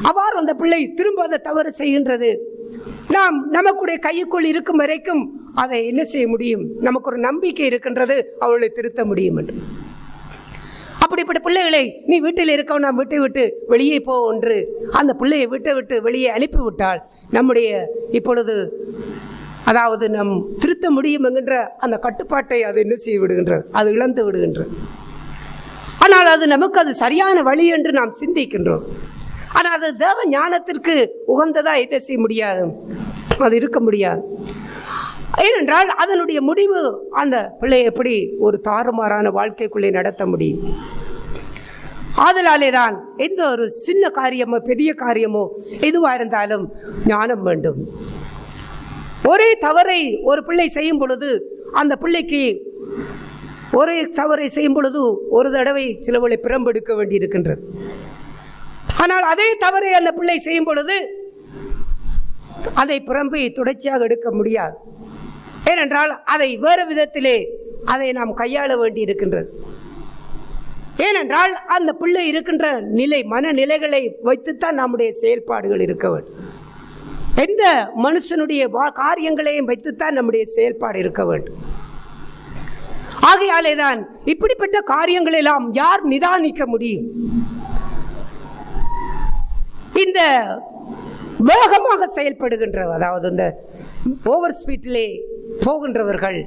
அவ்வாறு அந்த பிள்ளை திரும்ப அந்த தவறு செய்கின்றது. நாம் நமக்குடைய கைக்குள் இருக்கும் வரைக்கும் அதை என்ன செய்ய முடியும்? நமக்கு ஒரு நம்பிக்கை இருக்கின்றது, அவர்களை திருத்த முடியும் என்று. அப்படிப்பட்ட பிள்ளைகளை நீ வீட்டில் இருக்க, நாம் வீட்டை விட்டு வெளியே போ என்று அந்த பிள்ளையை விட்டு வெளியே அனுப்பிவிட்டால் நம்முடைய இப்பொழுது அதாவது நம் திருத்த முடியும் என்கின்ற அந்த கட்டுப்பாட்டை அது என்ன செய்ய விடுகின்றது? அது இழந்து விடுகின்றது. ஆனால் அது நமக்கு அது சரியான வழி என்று நாம் சிந்திக்கின்றோம். ஆனால் அது தேவ ஞானத்திற்கு உகந்ததா என்ன செய்ய முடியாது, அது இருக்க முடியாது. ஏனென்றால் அதனுடைய முடிவு அந்த பிள்ளையை எப்படி ஒரு தாறுமாறான வாழ்க்கைக்குள்ளே நடத்த முடியும்? ஆதலாலே தான் எந்த ஒரு சின்ன காரியமோ பெரிய காரியமோ எதுவாக இருந்தாலும் ஞானம் வேண்டும். ஒரே தவறை ஒரு பிள்ளை செய்யும் பொழுது அந்த பிள்ளைக்கு ஒரே தவறை செய்யும் பொழுது ஒரு தடவை சிலவளை பிரம்பெடுக்க வேண்டி இருக்கின்றது. ஆனால் அதே தவறை அந்த பிள்ளை செய்யும் பொழுது அதை பிரம்பை தொடர்ச்சியாக எடுக்க முடியாது. ஏனென்றால் அதை வேறு விதத்திலே அதை நாம் கையாள வேண்டி இருக்கின்றது. ஏனென்றால் அந்த பிள்ளை இருக்கின்ற நிலை, மனநிலைகளை வைத்துத்தான் நம்முடைய செயல்பாடுகள் இருக்க வேண்டும். எந்த மனுஷனுடைய காரியங்களையும் வைத்துத்தான் நம்முடைய செயல்பாடு இருக்க வேண்டும். ஆகையாலே தான் இப்படிப்பட்ட காரியங்கள் எல்லாம் யார் நிதானிக்க முடியும்? இந்த வேகமாக செயல்படுகின்ற, அதாவது இந்த ஓவர் ஸ்பீட்டிலே போகின்றவர்கள்,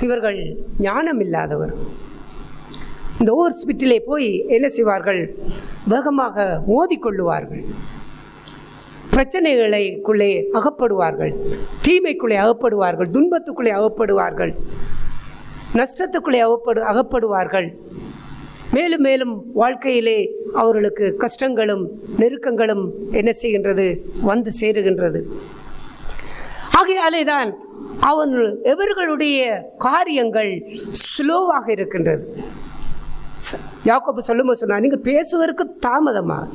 இவர்கள் ஞானம் இல்லாதவர். இந்த ஓவர் ஸ்பீட்டிலே போய் என்ன செய்வார்கள்? வேகமாக மோதிக்கொள்ளுவார்கள், பிரச்சனைகளுக்குள்ளே அகப்படுவார்கள், தீமைக்குள்ளே அகப்படுவார்கள், துன்பத்துக்குள்ளே அகப்படுவார்கள், நஷ்டத்துக்குள்ளே அகப்படுவார்கள். மேலும் மேலும் வாழ்க்கையிலே அவர்களுக்கு கஷ்டங்களும் நெருக்கங்களும் என்ன செய்கின்றது? வந்து சேருகின்றது. ஆகையாலே தான் எவர்களுடைய காரியங்கள் ஸ்லோவாக இருக்கின்றது. யாக்கோபு சொல்லும்போது சொன்னார், நீங்கள் பேசுவதற்கு தாமதமாக,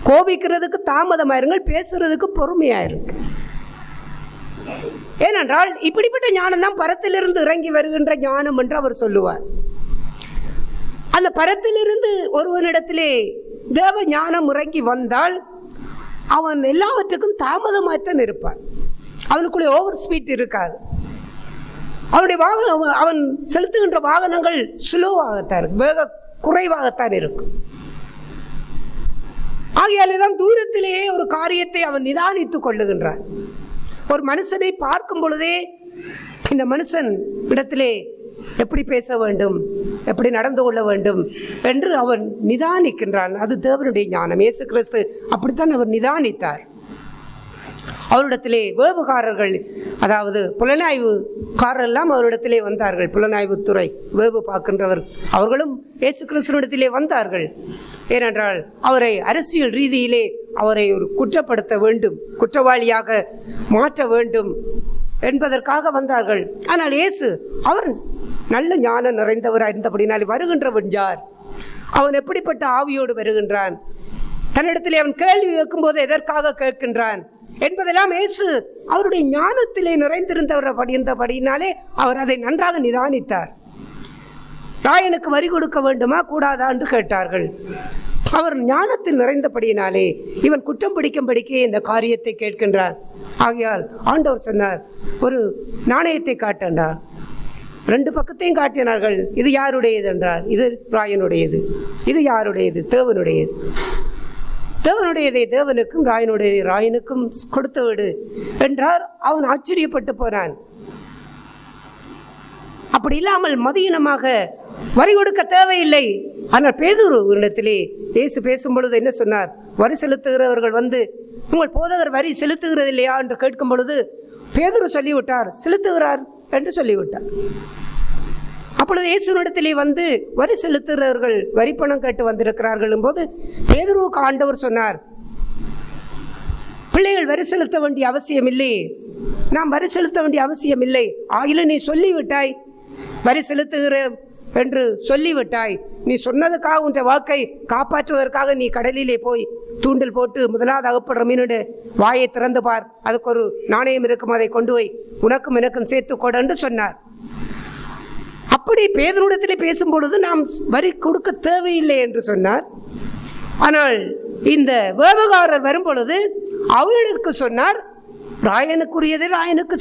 கோபிக்கிறதுக்கு தாமதமாயிருங்கள், பேசுறதுக்கு பொறுமையாயிருக்கு. ஏனென்றால் இப்படிப்பட்ட ஞானம் தான் பரத்திலிருந்து இறங்கி வருகின்ற ஞானம் என்று அவர் சொல்லுவார். அந்த பரத்திலிருந்து ஒருவனிடத்திலே தேவ ஞானம் இறங்கி வந்தால் அவன் எல்லாவற்றுக்கும் தாமதமாகத்தான் இருப்பான். அவனுக்குள்ளே ஓவர் ஸ்பீட் இருக்காது. அவனுடைய அவன் செலுத்துகின்ற வாகனங்கள் ஸ்லோவாகத்தான் இருக்கும், வேக குறைவாகத்தான் இருக்கும். ஆகையாலே தான் தூரத்திலேயே ஒரு காரியத்தை அவன் நிதானித்துக் கொள்ளுகின்றான். ஒரு மனுஷனை பார்க்கும் பொழுதே இந்த மனுஷன் இடத்திலே எப்படி பேச வேண்டும், எப்படி நடந்து கொள்ள வேண்டும் என்று அவன் நிதானிக்கின்றான். அது தேவனுடைய ஞானம். இயேசு கிறிஸ்து அப்படித்தான் அவர் நிதானித்தார். அவரிடத்திலே வேவுகாரர்கள், அதாவது புலனாய்வுக்காரர் எல்லாம் அவரிடத்திலே வந்தார்கள். புலனாய்வுத்துறை வேவு பார்க்கின்றவர் அவர்களும் இயேசு கிறிஸ்துவிடத்திலே வந்தார்கள். ஏனென்றால் அவரை அரசியல் ரீதியிலே அவரை ஒரு குற்றப்படுத்த வேண்டும், குற்றவாளியாக மாற்ற வேண்டும் என்பதற்காக வந்தார்கள். ஆனால் இயேசு அவர் நல்ல ஞானம் நிறைந்தவராக இருந்தபடினால் வருகின்றவன் யார், அவன் எப்படிப்பட்ட ஆவியோடு வருகின்றான், தன்னிடத்திலே அவன் கேள்வி கேட்கும்போது எதற்காக கேட்கின்றான் என்பதெல்லாம் இயேசு அவருடைய ஞானத்திலே நிறைந்திருந்தபடியினாலே அவர் அதை நன்றாக நிதானித்தார். ராயனுக்கு வரி கொடுக்க வேண்டுமா கூடாதா என்று கேட்டார்கள். அவர் ஞானத்தில் நிறைந்தபடியினாலே இவன் குற்றம் பிடிக்கும்படிக்கே இந்த காரியத்தை கேட்கின்றார். ஆகையால் ஆண்டவர் சொன்னார், ஒரு நாணயத்தை காட்டண்டார். 2 பக்கத்தையும் காட்டினார்கள். இது யாருடையது என்றார். இது ராயனுடையது. இது யாருடையது? தேவனுடையது. தேவனுடையதை தேவனுக்கும், ராயனுடையதை ராயனுக்கும் கொடுத்து விடு என்றார். அவன் ஆச்சரியப்பட்டு போனான். அப்படி இல்லாமல் மதியினமாக வரி கொடுக்க தேவையில்லை. ஆனால் பேதுரு இடத்திலே இயேசு பேசும் பொழுது என்ன சொன்னார்? வரி செலுத்துகிறவர்கள் வந்து உங்கள் போதகர் வரி செலுத்துகிறது இல்லையா என்று கேட்கும் பொழுது பேதுரு சொல்லிவிட்டார், செலுத்துகிறார் என்று சொல்லிவிட்டார். அப்பொழுது இயேசுவிடத்திலே வந்து வரி செலுத்துகிறவர்கள் வரி பணம் கேட்டு வந்திருக்கிறார்கள் போது பேதுருவுக்கு ஆண்டவர் சொன்னார், பிள்ளைகள் வரி செலுத்த வேண்டிய அவசியம் இல்லை, நாம் வரி செலுத்த வேண்டிய அவசியம் இல்லை. ஆகிலும் நீ சொல்லிவிட்டாய், வரி செலுத்துகிற என்று சொல்லிவிட்டாய். நீ சொன்னதுக்காக உன் வாக்கை காப்பாற்றுவதற்காக நீ கடலிலே போய் தூண்டில் போட்டு முதலாவது அகப்படுற மீனோட வாயை திறந்து பார், அதுக்கு ஒரு நாணயம் இருக்கும், அதை கொண்டு போய் உனக்கும் எனக்கும் சேர்த்து கொடு என்று சொன்னார். அப்படி பேதனிடத்திலே பேசும் பொழுது நாம் வரி கொடுக்க தேவையில்லை என்று சொன்னார். ஆனால் இந்த வேவுகாரர் வரும் பொழுது அவர்களுக்கு சொன்னார், ராயனுக்குரியதை ராயனுக்கு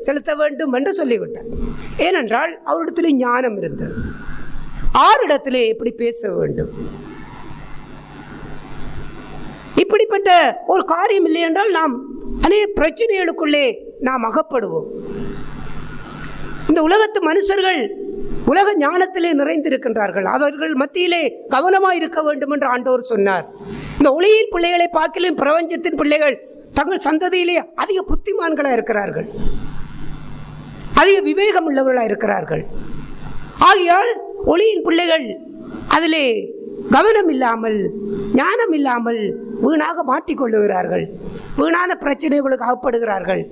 செலுத்த வேண்டும் என்று சொல்லிவிட்டார். ஏனென்றால் அவரிடத்திலே ஞானம் இருந்தது. ஆரிடத்திலே எப்படி பேச வேண்டும், இப்படிப்பட்ட ஒரு காரியம் இல்லை என்றால் நாம் அநேக பிரச்சனைகளுக்குள்ளே நாம் அகப்படுவோம். இந்த உலகத்து மனுஷர்கள் உலக ஞானத்திலே நிறைந்திருக்கின்றார்கள். அவர்கள் மத்தியிலே கவனமாக இருக்க வேண்டும் என்று ஆண்டவர் சொன்னார். இந்த ஒளியின் பிள்ளைகளை பார்க்கலும் பிரபஞ்சத்தின் பிள்ளைகள் தங்கள் சந்ததியிலே அதிக புத்திமான்களாக இருக்கிறார்கள், அதிக விவேகம் உள்ளவர்களாக இருக்கிறார்கள். ஆகையால் ஒளியின் பிள்ளைகள் அதிலே கவனம் இல்லாமல் ஞானம் இல்லாமல் வீணாக மாட்டிக்கொள்ளுகிறார்கள், வீணான பிரச்சனைகளுக்கு அகப்படுகிறார்கள்.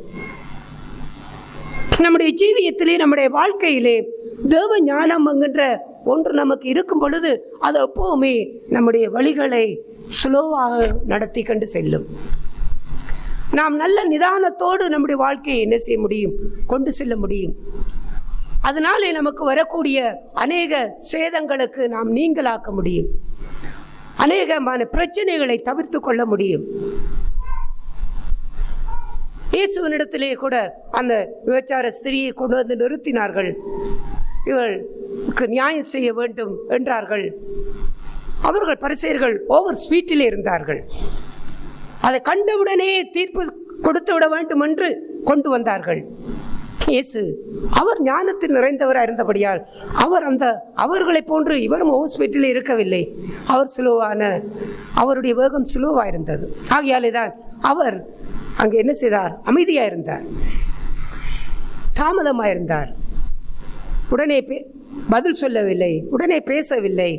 நம்முடைய ஜீவியத்திலே நம்முடைய வாழ்க்கையிலே தேவ ஞானம் என்கின்ற ஒன்று நமக்கு இருக்கும் பொழுது அது எப்பவுமே நம்முடைய வழிகளை ஸ்லோவாக நடத்தி கொண்டு செல்லும். நாம் நல்ல நிதானத்தோடு நம்முடைய வாழ்க்கையை என்ன செய்ய முடியும், கொண்டு செல்ல முடியும். அதனாலே நமக்கு வரக்கூடிய அநேக சேதங்களுக்கு நாம் நீங்களாக்க முடியும், அநேகமான பிரச்சனைகளை தவிர்த்து கொள்ள முடியும். இயேசுவினிடத்திலே கூட அந்த விபச்சார ஸ்திரியை கொண்டு வந்து நிறுத்தினார்கள். இவர்களுக்கு நியாயம் செய்ய வேண்டும் என்றார்கள். அவர்கள் பரிசேயர்கள் ஓவர் ஸ்பீட்டிலே இருந்தார்கள். அதை கண்டவுடனே தீர்ப்பு கொடுத்து விட வேண்டும் என்று கொண்டு வந்தார்கள். இயேசு அவர் ஞானத்தில் நிறைந்தவராக இருந்தபடியால் அவர் அவர்களை போன்று இவரும் ஓவர் ஸ்பீட்டிலே இருக்கவில்லை. அவர் சுலோவான, அவருடைய வேகம் சுலோவாக இருந்தது. ஆகையாலே தான் அவர் அங்கே என்ன செய்தார், அமைதியாக இருந்தார், தாமதமாக இருந்தார். உடனே பதில் சொல்லவில்லை, உடனே பேசவில்லை,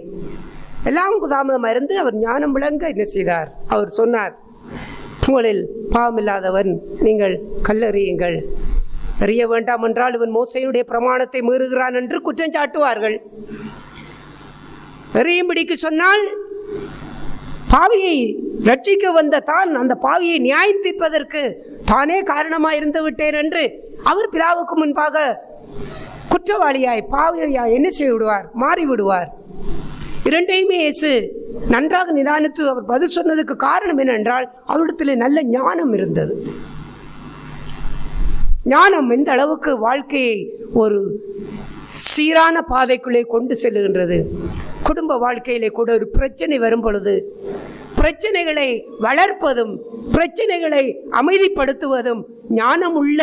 எல்லாம் தாமதமாக இருந்து அவர் ஞானம் விளங்க என்ன செய்தார், அவர் சொன்னார், உங்களில் பாவமில்லாதவன் நீங்கள் கல்லறியுங்கள். எறிய வேண்டாம் என்றால் இவன் மோசையினுடைய பிரமாணத்தை மீறுகிறான் என்று குற்றம் சாட்டுவார்கள். எறியும்படிக்கு சொன்னால் பாவியை ரட்சிக்க வந்த தான் அந்த பாவியை நியாயம் தீர்ப்பதற்கு தானே காரணமாக இருந்து விட்டேன் என்று அவர் பிதாவுக்கு முன்பாக குற்றவாளியாய் பாவியாய் என்ன செய்து விடுவார், மாறி விடுவார். இரண்டையுமே இயேசு நன்றாக நிதானித்து அவர் பதில் சொன்னதுக்கு காரணம் என்னென்றால் அவரிடத்தில் நல்ல ஞானம் இருந்தது. ஞானம் எந்த அளவுக்கு வாழ்க்கையை ஒரு சீரான பாதைக்குள்ளே கொண்டு செல்லுகின்றது. குடும்ப வாழ்க்கையிலே கூட ஒரு பிரச்சனை வரும் பொழுது பிரச்சனைகளை வளர்ப்பதும் பிரச்சனைகளை அமைதிப்படுத்துவதும் ஞானமுள்ள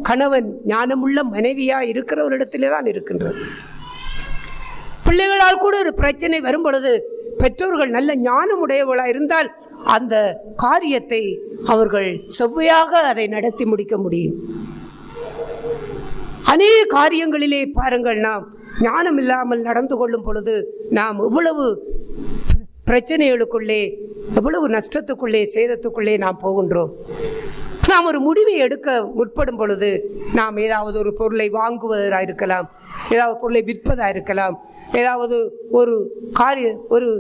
கணவன் ஞானமுள்ள மனைவியா இருக்கிறவரிடத்திலே தான் இருக்கின்றது. பிள்ளைகளால் கூட ஒரு பிரச்சனை வரும் பொழுது பெற்றோர்கள் நல்ல ஞானம் உடையவர்களாக இருந்தால் அந்த காரியத்தை அவர்கள் செவ்வையாக அதை நடத்தி முடிக்க முடியும். அநேக காரியங்களிலே பாருங்கள், நாம் ஞானம் இல்லாமல் நடந்து கொள்ளும் பொழுது நாம் எவ்வளவு பிரச்சனைகளுக்குள்ளே, எவ்வளவு நஷ்டத்துக்குள்ளே, சேதத்துக்குள்ளே நாம் போகின்றோம். நாம் ஒரு முடிவை எடுக்க முற்படும் பொழுது நாம் ஏதாவது ஒரு பொருளை வாங்குவதாக இருக்கலாம், ஏதாவது பொருளை விற்பதாக இருக்கலாம், ஏதாவது ஒரு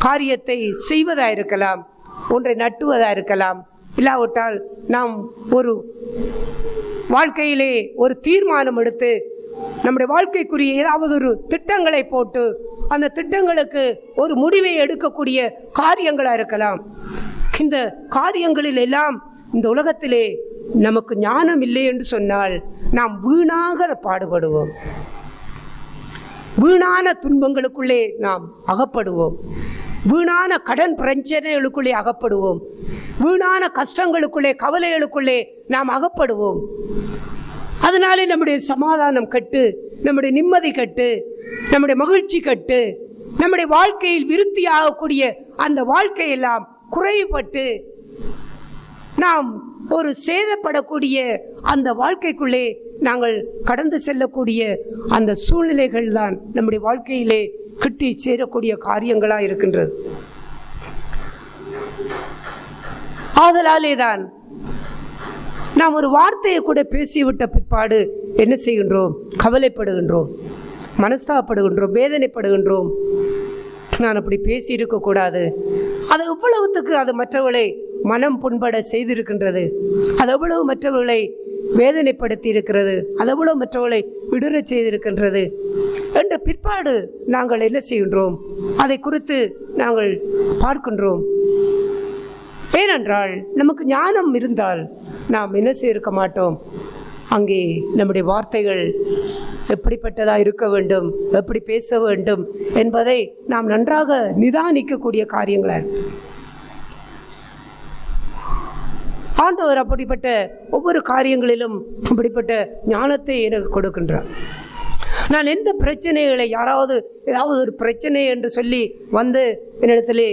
காரியத்தை செய்வதாக இருக்கலாம், ஒன்றை நட்டுவதாக இருக்கலாம், இல்லாவிட்டால் நாம் ஒரு வாழ்க்கையிலே ஒரு தீர்மானம் எடுத்து நம்முடைய வாழ்க்கைக்குரிய ஏதாவது ஒரு திட்டங்களை போட்டு அந்த திட்டங்களுக்கு ஒரு முடிவை எடுக்கக்கூடிய காரியங்களாக இருக்கலாம். இந்த காரியங்களில் எல்லாம் இந்த உலகத்திலே நமக்கு ஞானம் இல்லை என்று சொன்னால் நாம் வீணாக பாடுபடுவோம், வீணான துன்பங்களுக்குள்ளே நாம் அகப்படுவோம், வீணான கடன் பிரச்சனைகளுக்குள்ளே அகப்படுவோம், வீணான கஷ்டங்களுக்குள்ளே கவலைகளுக்குள்ளே நாம் அகப்படுவோம். அதனாலே நம்முடைய சமாதானம் கட்டு, நம்முடைய நிம்மதி கட்டு, நம்முடைய மகிழ்ச்சி கட்டு, நம்முடைய வாழ்க்கையில் விருத்தி ஆகக்கூடிய அந்த வாழ்க்கையெல்லாம் குறைபட்டு நாம் ஒரு சேதப்படக்கூடிய அந்த வாழ்க்கைக்குள்ளே நாங்கள் கடந்து செல்லக்கூடிய அந்த சூழ்நிலைகள் தான் நம்முடைய வாழ்க்கையிலே கிட்டி சேரக்கூடிய காரியங்களாக இருக்கின்றது. ஆதலாலே தான் நாம் ஒரு வார்த்தையை கூட பேசிவிட்ட பிற்பாடு என்ன செய்கின்றோம், கவலைப்படுகின்றோம், மனஸ்தாபப்படுகின்றோம், வேதனைப்படுகின்றோம். நான் அப்படி பேசியிருக்கக்கூடாது. அது எவ்வளவுத்துக்கு அது மற்றவர்களை மனம் புண்பட செய்திருக்கின்றது, அது எவ்வளவு மற்றவர்களை வேதனைப்படுத்தி இருக்கிறது, அது எவ்வளவு மற்றவர்களை விடுறச் செய்திருக்கின்றது என்ற பிற்பாடு நாங்கள் என்ன செய்கின்றோம், அதை குறித்து நாங்கள் பார்க்கின்றோம். ஏனென்றால் நமக்கு ஞானம் இருந்தால் நாம் என்ன செய்திருக்க மாட்டோம். அங்கே நம்முடைய வார்த்தைகள் எப்படிப்பட்டதாக இருக்க வேண்டும், எப்படி பேச வேண்டும் என்பதை நாம் நன்றாக நிதானிக்கக்கூடிய காரியங்களை ஆண்டவர் அப்படிப்பட்ட ஒவ்வொரு காரியங்களிலும் அப்படிப்பட்ட ஞானத்தை எனக்கு கொடுக்கின்றார். நான் எந்த பிரச்சனைகளை, யாராவது ஏதாவது ஒரு பிரச்சனை என்று சொல்லி வந்து என்னிடத்திலே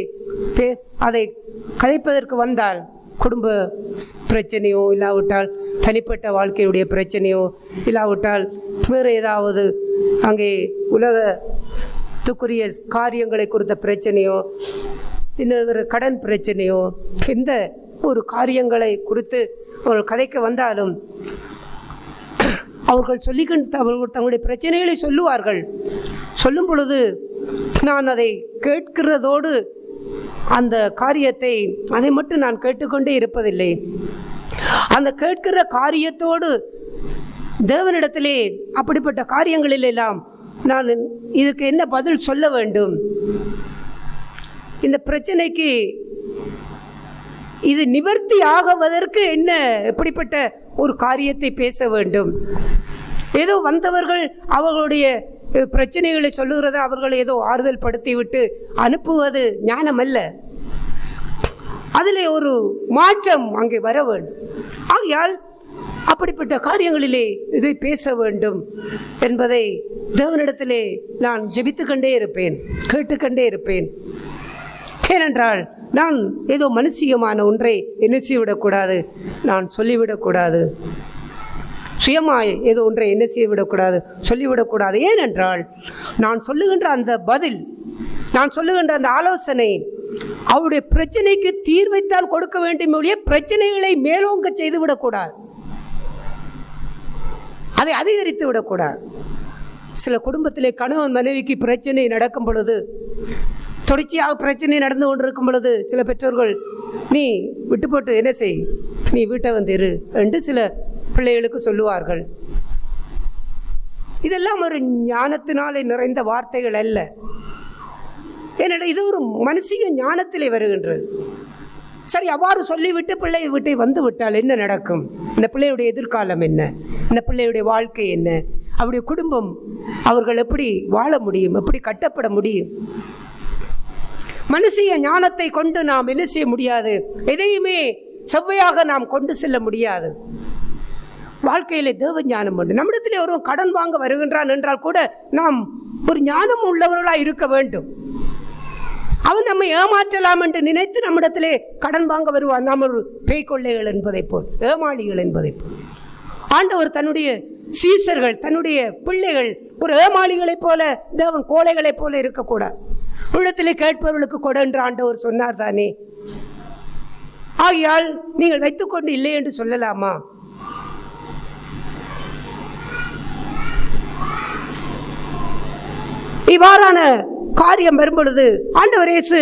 அதை கதைப்பதற்கு வந்தால், குடும்ப பிரச்சனையோ இல்லாவிட்டால் தனிப்பட்ட வாழ்க்கையுடைய பிரச்சனையோ இல்லாவிட்டால் வேறு ஏதாவது அங்கே உலகத்துக்குரிய காரியங்களை குறித்த பிரச்சனையோ இன்னொரு கடன் பிரச்சனையோ எந்த ஒரு காரியங்களை குறித்து அவர்கள் கதைக்க வந்தாலும் அவர்கள் அவர்கள் தங்களுடைய பிரச்சனைகளை சொல்லுவார்கள். சொல்லும் பொழுது நான் அதை கேட்கிறதோடு அந்த காரியத்தை அதை மட்டும் நான் கேட்டுக்கொண்டே இருப்பதில்லை. அந்த கேட்கிற காரியத்தோடு தேவனிடத்திலே அப்படிப்பட்ட காரியங்களில் எல்லாம் நான் இதற்கு என்ன பதில் சொல்ல வேண்டும், இந்த பிரச்சனைக்கு இது நிவர்த்தி ஆகுவதற்கு என்ன எப்படிப்பட்ட ஒரு காரியத்தை பேச வேண்டும். ஏதோ வந்தவர்கள் அவர்களுடைய பிரச்சனைகளை சொல்லுகிறத அவர்கள் ஏதோ ஆறுதல் படுத்தி விட்டு அனுப்புவது ஞானம் அல்ல. அதிலே ஒரு மாற்றம் அங்கே வர வேண்டும். ஆகையால் அப்படிப்பட்ட காரியங்களிலே இதை பேச வேண்டும் என்பதை தேவனிடத்திலே நான் ஜெபித்துக்கொண்டே இருப்பேன், கேட்டுக்கொண்டே இருப்பேன். ஏனென்றால் நான் ஏதோ மனுஷியமான ஒன்றை என்ன செய்யவிடக்கூடாது, நான் சொல்லிவிடக்கூடாது. சுயமாய் ஏதோ ஒன்றை என்ன செய்யவிடக்கூடாது, சொல்லிவிடக்கூடாது. ஏனென்றால் நான் சொல்லுகின்ற அந்த பதில், நான் சொல்லுகின்ற அந்த ஆலோசனை அவருடைய பிரச்சனைக்கு தீர்வைத்தான் கொடுக்க வேண்டும், பிரச்சனைகளை மேலோங்க செய்து விடக்கூடாது, அதை அதிகரித்து விடக்கூடாது. சில குடும்பத்திலே கணவன் மனைவிக்கு பிரச்சனை நடக்கும் பொழுது, தொடர்ச்சியாக பிரச்சனை நடந்து கொண்டிருக்கும் பொழுது சில பெற்றோர்கள் நீ விட்டு போட்டு என்ன செய், நீ வீட்டை வந்துரு என்று சில பிள்ளைகளுக்கு சொல்லுவார்கள். இதெல்லாம் ஒரு ஞானத்தினாலே நிறைந்த வார்த்தைகள் அல்ல. ஏனென்றால் இது ஒரு மனுஷிய ஞானத்திலே வருகின்றது. சரி, அவ்வாறு சொல்லிவிட்டு பிள்ளை வீட்டை வந்து விட்டால் என்ன நடக்கும், இந்த பிள்ளையுடைய எதிர்காலம் என்ன, இந்த பிள்ளையுடைய வாழ்க்கை என்ன, அவருடைய குடும்பம் அவர்கள் எப்படி வாழ முடியும், எப்படி கட்டப்பட முடியும். மனுஷிய ஞானத்தை கொண்டு நாம் என்ன செய்ய முடியாது, எதையுமே செவ்வையாக நாம் கொண்டு செல்ல முடியாது. வாழ்க்கையிலே தேவ ஞானம் உண்டு. நம்மிடத்திலே ஒரு கடன் வாங்க வருகின்றான் என்றால் கூட நாம் ஒரு ஞானம் உள்ளவர்களாக இருக்க வேண்டும். அவன் நம்மை ஏமாற்றலாம் என்று நினைத்து நம்மிடத்திலே கடன் வாங்க வருவான். நாம் ஒரு பேய்கொள்ளைகள் என்பதை போல், ஏமாளிகள் என்பதை போல். ஆண்டவர் தன்னுடைய சீசர்கள், தன்னுடைய பிள்ளைகள் ஒரு ஏமாளிகளைப் போல, தேவன் கோழைகளைப் போல இருக்கக்கூடாது. உள்ளத்திலே கேட்பவர்களுக்கு கொடு என்று ஆண்டவர் சொன்னார் தானே. ஆகையால் நீங்கள் வைத்துக்கொண்டு இல்லை என்று சொல்லலாமா? இவ்வாறான காரியம் வரும்பொழுது ஆண்டவர் இயேசு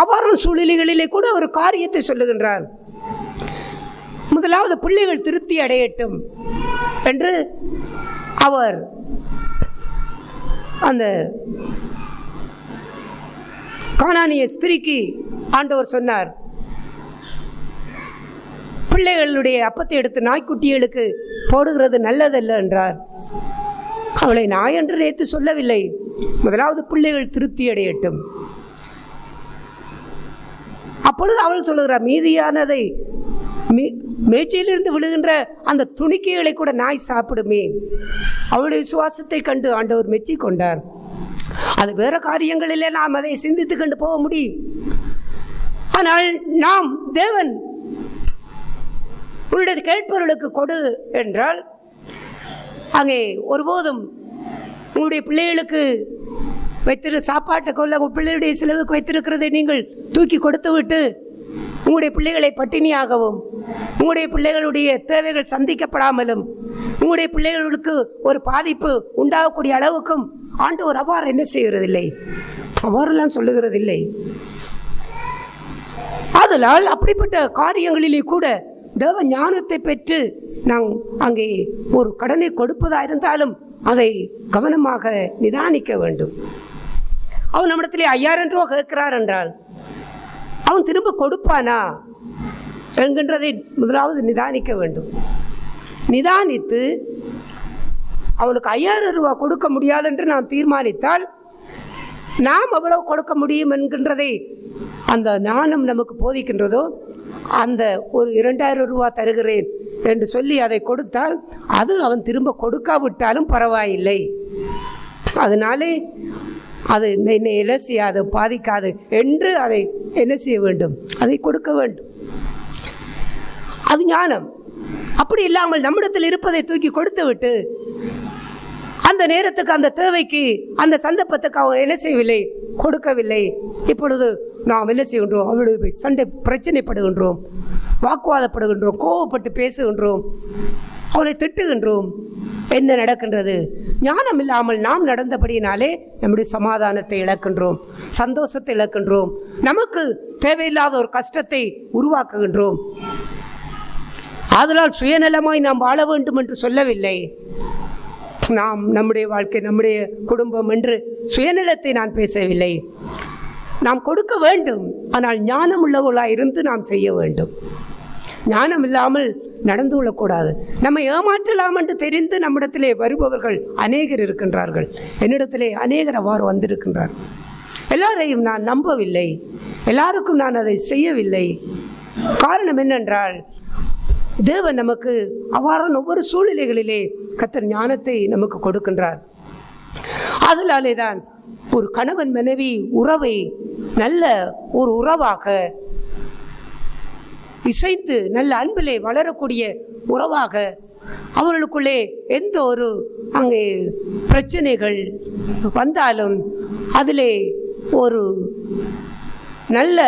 அவ்வாறான சூழ்நிலைகளிலே கூட ஒரு காரியத்தை சொல்லுகின்றார். முதலாவது பிள்ளைகள் திருப்தி அடையட்டும் என்று அவர் அந்த கானானிய ஸ்திரீக்கு ஆண்டவர் சொன்னார், பிள்ளைகளுடைய அப்பத்தை எடுத்து நாய்க்குட்டிகளுக்கு போடுகிறது நல்லதல்ல என்றார். அவளை நாய் என்று நேற்று சொல்லவில்லை, முதலாவது பிள்ளைகள் திருப்தி அடையட்டும். அப்பொழுது அவள் சொல்லுகிறார், மீதியானதை மேய்ச்சலிருந்து விழுகின்ற அந்த துணிக்கைகளை கூட நாய் சாப்பிடுமே. அவளுடைய விசுவாசத்தை கண்டு ஆண்டவர் மெச்சி கொண்டார். அது வேற காரியங்களிலே நாம் அதை சிந்தித்து கொண்டு போக முடியும். ஆனால் நாம் தேவன் உன்னுடைய கேட்பவர்களுக்கு கொடு என்றால், அங்கே ஒருபோதும் உங்களுடைய பிள்ளைகளுக்கு சாப்பாட்டை கொள்ள உங்கள் பிள்ளைகளுடைய செலவுக்கு வைத்திருக்கிறதை நீங்கள் தூக்கி கொடுத்து விட்டு உங்களுடைய பிள்ளைகளை பட்டினியாகவும் உங்களுடைய பிள்ளைகளுடைய தேவைகள் சந்திக்கப்படாமலும் உங்களுடைய பிள்ளைகளுக்கு ஒரு பாதிப்பு உண்டாகக்கூடிய அளவுக்கும் ஆண்டவர் அவ்வாறு என்ன செய்கிறதில்லை, அவ்வாறெல்லாம் சொல்லுகிறதில்லை. ஆதலால் அப்படிப்பட்ட காரியங்களிலே கூட தேவ ஞானத்தை பெற்று நாம் அங்கே ஒரு கடனை கொடுப்பதாக இருந்தாலும் அதை கவனமாக நிதானிக்க வேண்டும். அவன் நம்மிடத்திலே 5000 ரூபா கேட்கிறார் என்றால் அவன் திரும்ப கொடுப்பானா என்கின்றதை முதலாவது நிதானிக்க வேண்டும். நிதானித்து அவனுக்கு 5000 ரூபா கொடுக்க முடியாது என்று நாம் தீர்மானித்தால் நாம் எவ்வளவு கொடுக்க முடியும் என்கின்றதை அந்த ஞானம் நமக்கு போதிக்கின்றதோ, அந்த ஒரு 2000 ரூபா தருகிறேன் என்று சொல்லி அதை கொடுத்தால் அது அவன் திரும்ப கொடுக்காவிட்டாலும் பரவாயில்லை, அதனாலே அது என்னை என்ன செய்யாது, பாதிக்காது என்று அதை என்ன செய்ய வேண்டும், அதை கொடுக்க வேண்டும். அது ஞானம். அப்படி இல்லாமல் நம்மிடத்தில் இருப்பதை தூக்கி கொடுத்து விட்டு அந்த நேரத்துக்கு, அந்த தேவைக்கு, அந்த சந்தர்ப்பத்துக்கு அவன் என்ன செய்யவில்லை, கொடுக்கவில்லை. இப்பொழுது நாம் என்ன செய்கின்றோம், அவளுடைய சண்டை பிரச்சனைப்படுகின்றோம், வாக்குவாதப்படுகின்றோம், கோபப்பட்டு பேசுகின்றோம், அவனை திட்டுகின்றோம். என்ன நடக்கின்றது? ஞானம் இல்லாமல் நாம் நடந்தபடியினாலே நம்முடைய சமாதானத்தை இழக்கின்றோம், சந்தோஷத்தை இழக்கின்றோம், நமக்கு தேவையில்லாத ஒரு கஷ்டத்தை உருவாக்குகின்றோம். ஆதலால் சுயநலமாய் நாம் வாழ வேண்டும் என்று சொல்லவில்லை. நாம் நம்முடைய வாழ்க்கை, நம்முடைய குடும்பம் என்று சுயநலத்தை நான் பேசவில்லை. நாம் கொடுக்க வேண்டும், ஆனால் ஞானம் உள்ளவர்களாக இருந்து நாம் செய்ய வேண்டும். ஞானம் இல்லாமல் நடந்து கொள்ளக்கூடாது. நம்ம ஏமாற்றலாம் என்று தெரிந்து நம்மிடத்திலே வருபவர்கள் அநேகர் இருக்கின்றார்கள். என்னிடத்திலே அநேகர் அவ்வாறு வந்திருக்கின்றார்கள். எல்லாரையும் நான் நம்பவில்லை, எல்லாருக்கும் நான் அதை செய்யவில்லை. காரணம் என்னென்றால், தேவன் நமக்கு அவ்வாறான ஒவ்வொரு சூழ்நிலைகளிலே கர்த்தர் ஞானத்தை நமக்கு கொடுக்கின்றார். அதனாலே தான் ஒரு கணவன் மனைவி உறவை நல்ல ஒரு உறவாக இசைந்து நல்ல அன்பிலே வளரக்கூடிய உறவாக, அவர்களுக்குள்ளே எந்த ஒரு அங்கே பிரச்சனைகள் வந்தாலும் அதிலே ஒரு நல்ல